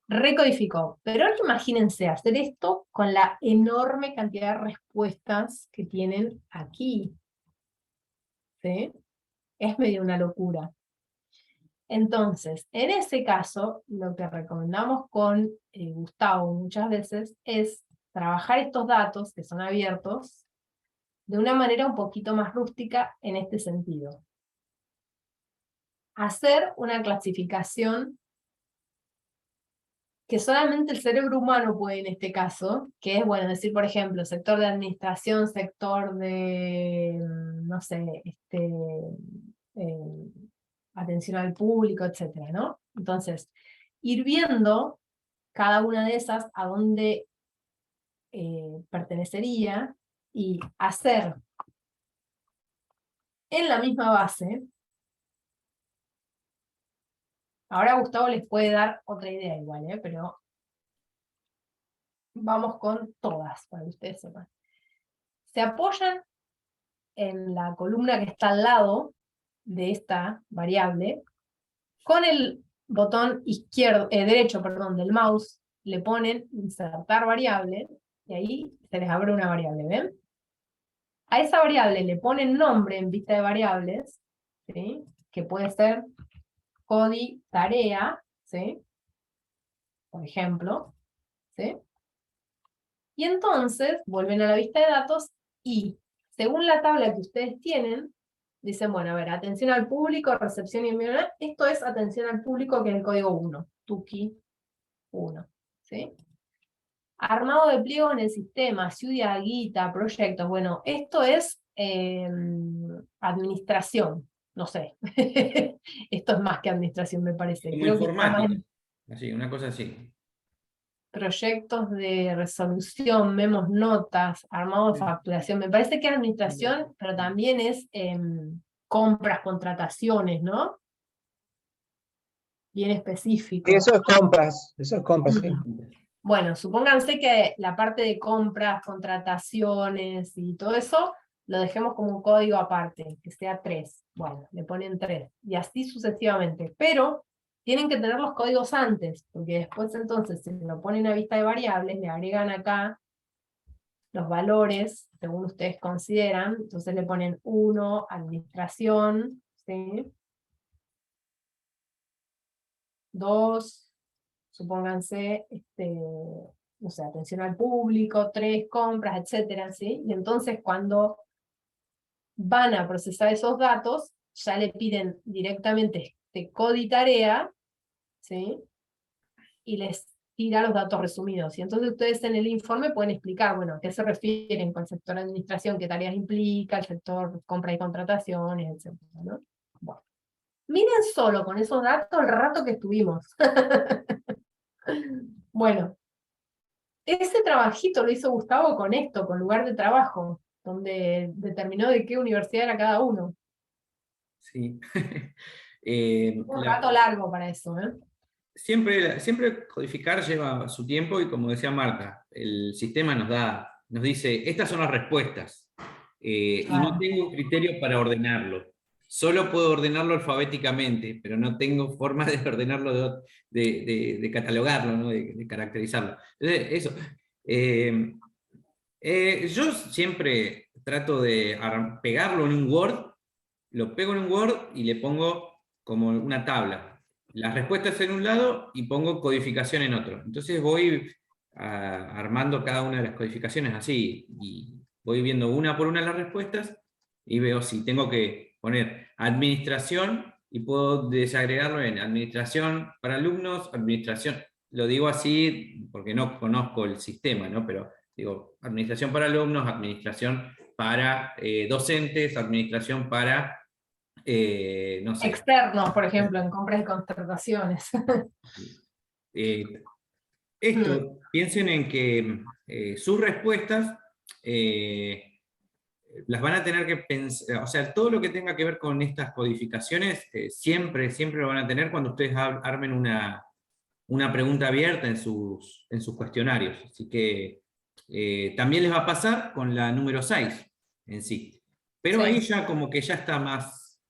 Recodificó. Pero ahora imagínense hacer esto con la enorme cantidad de respuestas que tienen aquí. ¿Sí? Es medio una locura. Entonces, en ese caso, lo que recomendamos con Gustavo muchas veces es trabajar estos datos, que son abiertos, de una manera un poquito más rústica en este sentido. Hacer una clasificación que solamente el cerebro humano puede en este caso, que es, bueno, decir, por ejemplo, sector de administración, sector de, no sé, atención al público, etcétera, ¿no? Entonces, ir viendo cada una de esas a dónde pertenecería y hacer en la misma base. Ahora Gustavo les puede dar otra idea igual, pero vamos con todas, para que ustedes sepan. Se apoyan en la columna que está al lado de esta variable, con el botón izquierdo, derecho, perdón, del mouse, le ponen insertar variable, y ahí se les abre una variable, ¿ven? A esa variable le ponen nombre en vista de variables, ¿sí? Que puede ser codi tarea, ¿sí? Por ejemplo, ¿sí? Y entonces vuelven a la vista de datos y, según la tabla que ustedes tienen, dicen, bueno, a ver, atención al público, recepción y envío, esto es atención al público, que es el código 1, Tuki 1, ¿sí? Armado de pliegos en el sistema, ciudad, guita, proyectos. Bueno, esto es administración, no sé. Esto es más que administración, me parece. Como Creo que está más informática, en así, una cosa así. proyectos de resolución, memos, notas, armado de facturación. Me parece que es administración, pero también es compras, contrataciones, ¿no? Bien específico. Y eso es compras, sí. Bueno, supónganse que la parte de compras, contrataciones y todo eso, lo dejemos como un código aparte, que sea 3. Bueno, le ponen 3. Y así sucesivamente. Pero tienen que tener los códigos antes, porque después entonces se lo ponen a vista de variables, le agregan acá los valores, según ustedes consideran, entonces le ponen 1, administración, ¿sí? 2, supónganse, no sé, atención al público, 3, compras, etcétera, ¿sí? Y entonces cuando van a procesar esos datos, ya le piden directamente este codi-tarea, ¿sí? Y les tira los datos resumidos. Y entonces ustedes en el informe pueden explicar, bueno, a qué se refieren con el sector administración, qué tareas implica, el sector compra y contrataciones, etcétera, ¿no? Bueno. Miren solo con esos datos el rato que estuvimos. Bueno, ese trabajito lo hizo Gustavo con esto, con lugar de trabajo, donde determinó de qué universidad era cada uno. Sí. Un rato largo para eso, ¿eh? Siempre codificar lleva su tiempo y como decía Marta, el sistema nos dice, estas son las respuestas, y no tengo un criterio para ordenarlo. Solo puedo ordenarlo alfabéticamente, pero no tengo forma de ordenarlo, de catalogarlo, ¿no? de caracterizarlo. Entonces, eso. Yo siempre trato de pegarlo en un Word, lo pego en un Word y le pongo como una tabla. Las respuestas en un lado y pongo codificación en otro. Entonces voy armando cada una de las codificaciones así, y voy viendo una por una las respuestas, y veo si tengo que poner administración, y puedo desagregarlo en administración para alumnos, administración, lo digo así porque no conozco el sistema, ¿no? Pero digo, administración para alumnos, administración para docentes, administración para, no sé. Externos, por ejemplo, en compras y contrataciones. Esto, piensen en que sus respuestas las van a tener que pensar, o sea, todo lo que tenga que ver con estas codificaciones, siempre lo van a tener cuando ustedes armen una pregunta abierta en sus cuestionarios. Así que también les va a pasar con la número 6 en sí. Pero Sí. ahí ya como que ya está más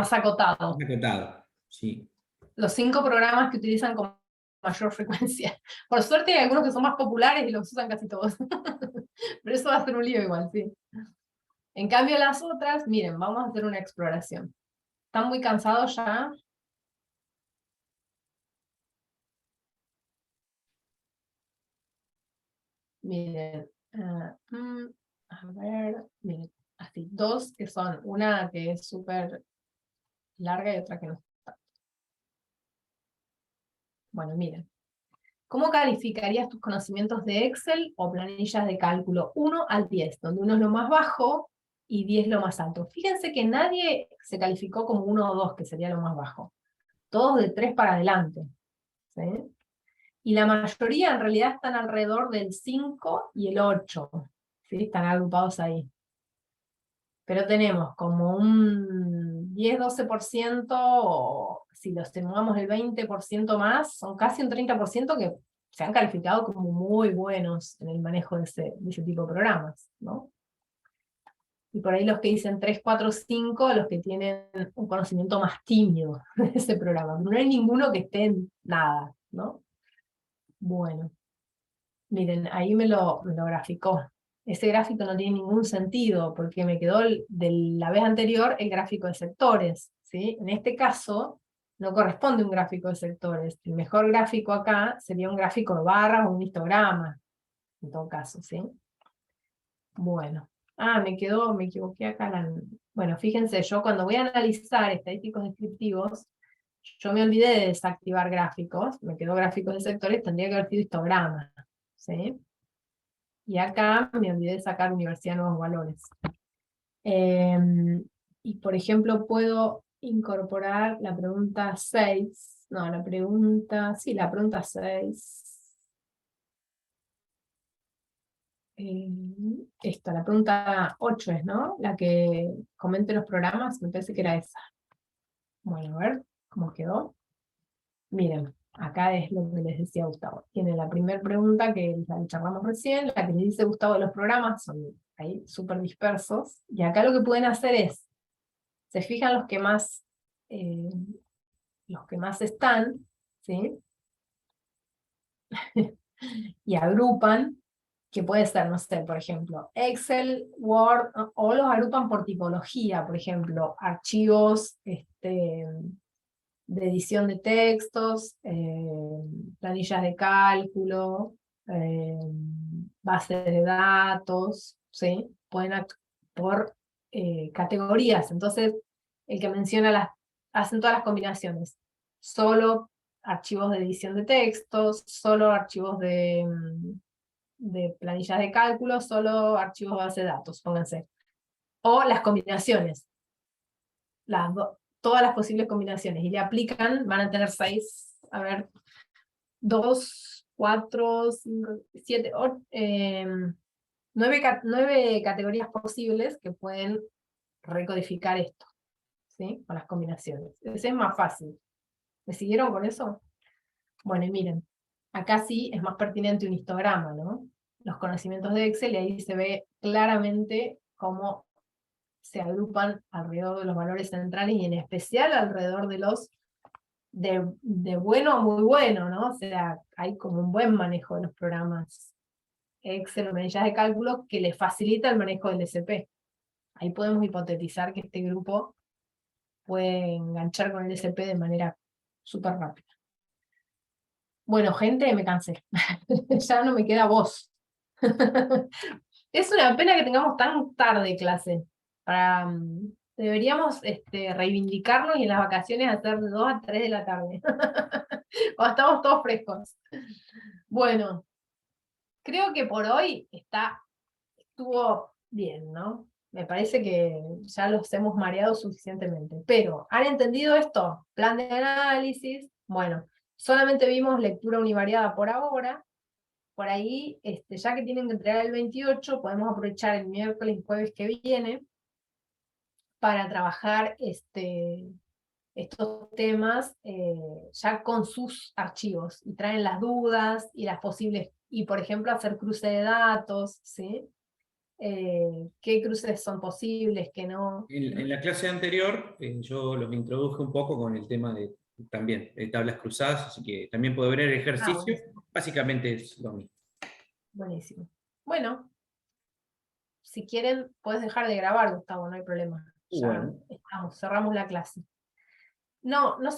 acotado. Más acotado, sí. Los 5 programas que utilizan con mayor frecuencia. Por suerte hay algunos que son más populares y los usan casi todos. Pero eso va a ser un lío igual, sí. En cambio las otras, miren, vamos a hacer una exploración. ¿Están muy cansados ya? Miren, a ver, miren, así, 2 que son, una que es súper larga y otra que no está. Bueno, miren. ¿Cómo calificarías tus conocimientos de Excel o planillas de cálculo 1 al 10, donde 1 es lo más bajo y 10 lo más alto? Fíjense que nadie se calificó como 1 o 2, que sería lo más bajo. Todos de 3 para adelante, ¿sí? Y la mayoría en realidad están alrededor del 5 y el 8, ¿sí? Están agrupados ahí. Pero tenemos como un 10-12%, o si los sumamos el 20% más, son casi un 30% que se han calificado como muy buenos en el manejo de ese tipo de programas, ¿no? Y por ahí los que dicen 3, 4, 5, los que tienen un conocimiento más tímido de ese programa. No hay ninguno que esté en nada, ¿no? Bueno, miren, ahí me lo graficó. Ese gráfico no tiene ningún sentido, porque me quedó de la vez anterior el gráfico de sectores, ¿sí? En este caso, no corresponde un gráfico de sectores. El mejor gráfico acá sería un gráfico de barras o un histograma, en todo caso, ¿sí? Bueno. Me equivoqué acá. Bueno, fíjense, yo cuando voy a analizar estadísticos descriptivos, yo me olvidé de desactivar gráficos, me quedó gráficos de sectores, tendría que haber sido histogramas, ¿sí? Y acá me olvidé de sacar Universidad Nuevos Valores. Y por ejemplo, puedo incorporar la pregunta 6. No, la pregunta 6. La pregunta 8 es, ¿no? La que comente los programas, me parece que era esa. Bueno, a ver cómo quedó. Miren, acá es lo que les decía Gustavo. Tiene la primera pregunta que la charlamos recién, la que les dice Gustavo de los programas, son ahí súper dispersos. Y acá lo que pueden hacer es, se fijan los que más están, ¿sí? Y agrupan, que puede ser, no sé, por ejemplo, Excel, Word, o los agrupan por tipología, por ejemplo, archivos de edición de textos, planillas de cálculo, bases de datos, ¿sí? Pueden por categorías. Entonces, el que menciona hacen todas las combinaciones. Solo archivos de edición de textos, solo archivos de planillas de cálculo, solo archivos de base de datos, pónganse. O las combinaciones. Todas las posibles combinaciones. Y le aplican, van a tener 6, a ver, 2, 4, 5, 7, 8, 9 categorías posibles que pueden recodificar esto, ¿sí? Con las combinaciones. Ese es más fácil. ¿Me siguieron con eso? Bueno, y miren, acá sí es más pertinente un histograma, ¿no? Los conocimientos de Excel, y ahí se ve claramente cómo se agrupan alrededor de los valores centrales, y en especial alrededor de los de bueno a muy bueno, ¿no? O sea, hay como un buen manejo de los programas Excel o planillas de cálculo que les facilita el manejo del SP. Ahí podemos hipotetizar que este grupo puede enganchar con el SP de manera súper rápida. Bueno, gente, me cansé. Ya no me queda voz. Es una pena que tengamos tan tarde clase. Deberíamos reivindicarnos y en las vacaciones hacer de 2 a 3 de la tarde. Cuando estamos todos frescos. Bueno, creo que por hoy estuvo bien, ¿no? Me parece que ya los hemos mareado suficientemente. Pero, ¿han entendido esto? Plan de análisis. Bueno, solamente vimos lectura univariada por ahora. Por ahí, ya que tienen que entregar el 28, podemos aprovechar el miércoles y jueves que viene para trabajar estos temas ya con sus archivos, y traen las dudas y las posibles, y por ejemplo hacer cruce de datos, ¿sí? ¿Qué cruces son posibles, qué no? En la clase anterior yo los introduje un poco con el tema de también de tablas cruzadas, así que también puedo ver el ejercicio. Buenísimo. Básicamente es lo mismo. Buenísimo. Bueno, si quieren, puedes dejar de grabar, Gustavo, no hay problema. Ya Bueno. cerramos la clase. No